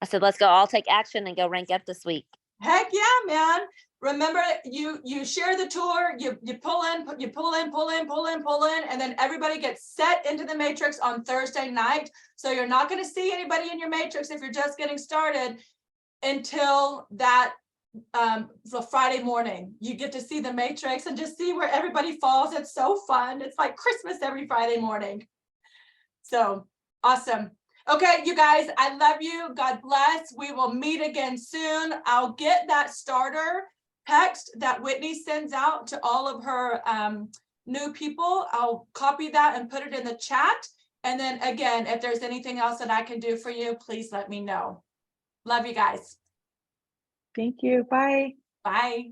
I said, let's go all take action and go rank up this week. Heck yeah, man. Remember, you share the tour, you pull in, pull in, and then everybody gets set into the matrix on Thursday night. So you're not gonna see anybody in your matrix if you're just getting started until that the Friday morning. You get to see the matrix and just see where everybody falls. It's so fun. It's like Christmas every Friday morning. So awesome. Okay, you guys, I love you. God bless. We will meet again soon. I'll get that starter text that Whitney sends out to all of her new people. I'll copy that and put it in the chat. And then again, if there's anything else that I can do for you, please let me know. Love you guys. Thank you. Bye. Bye.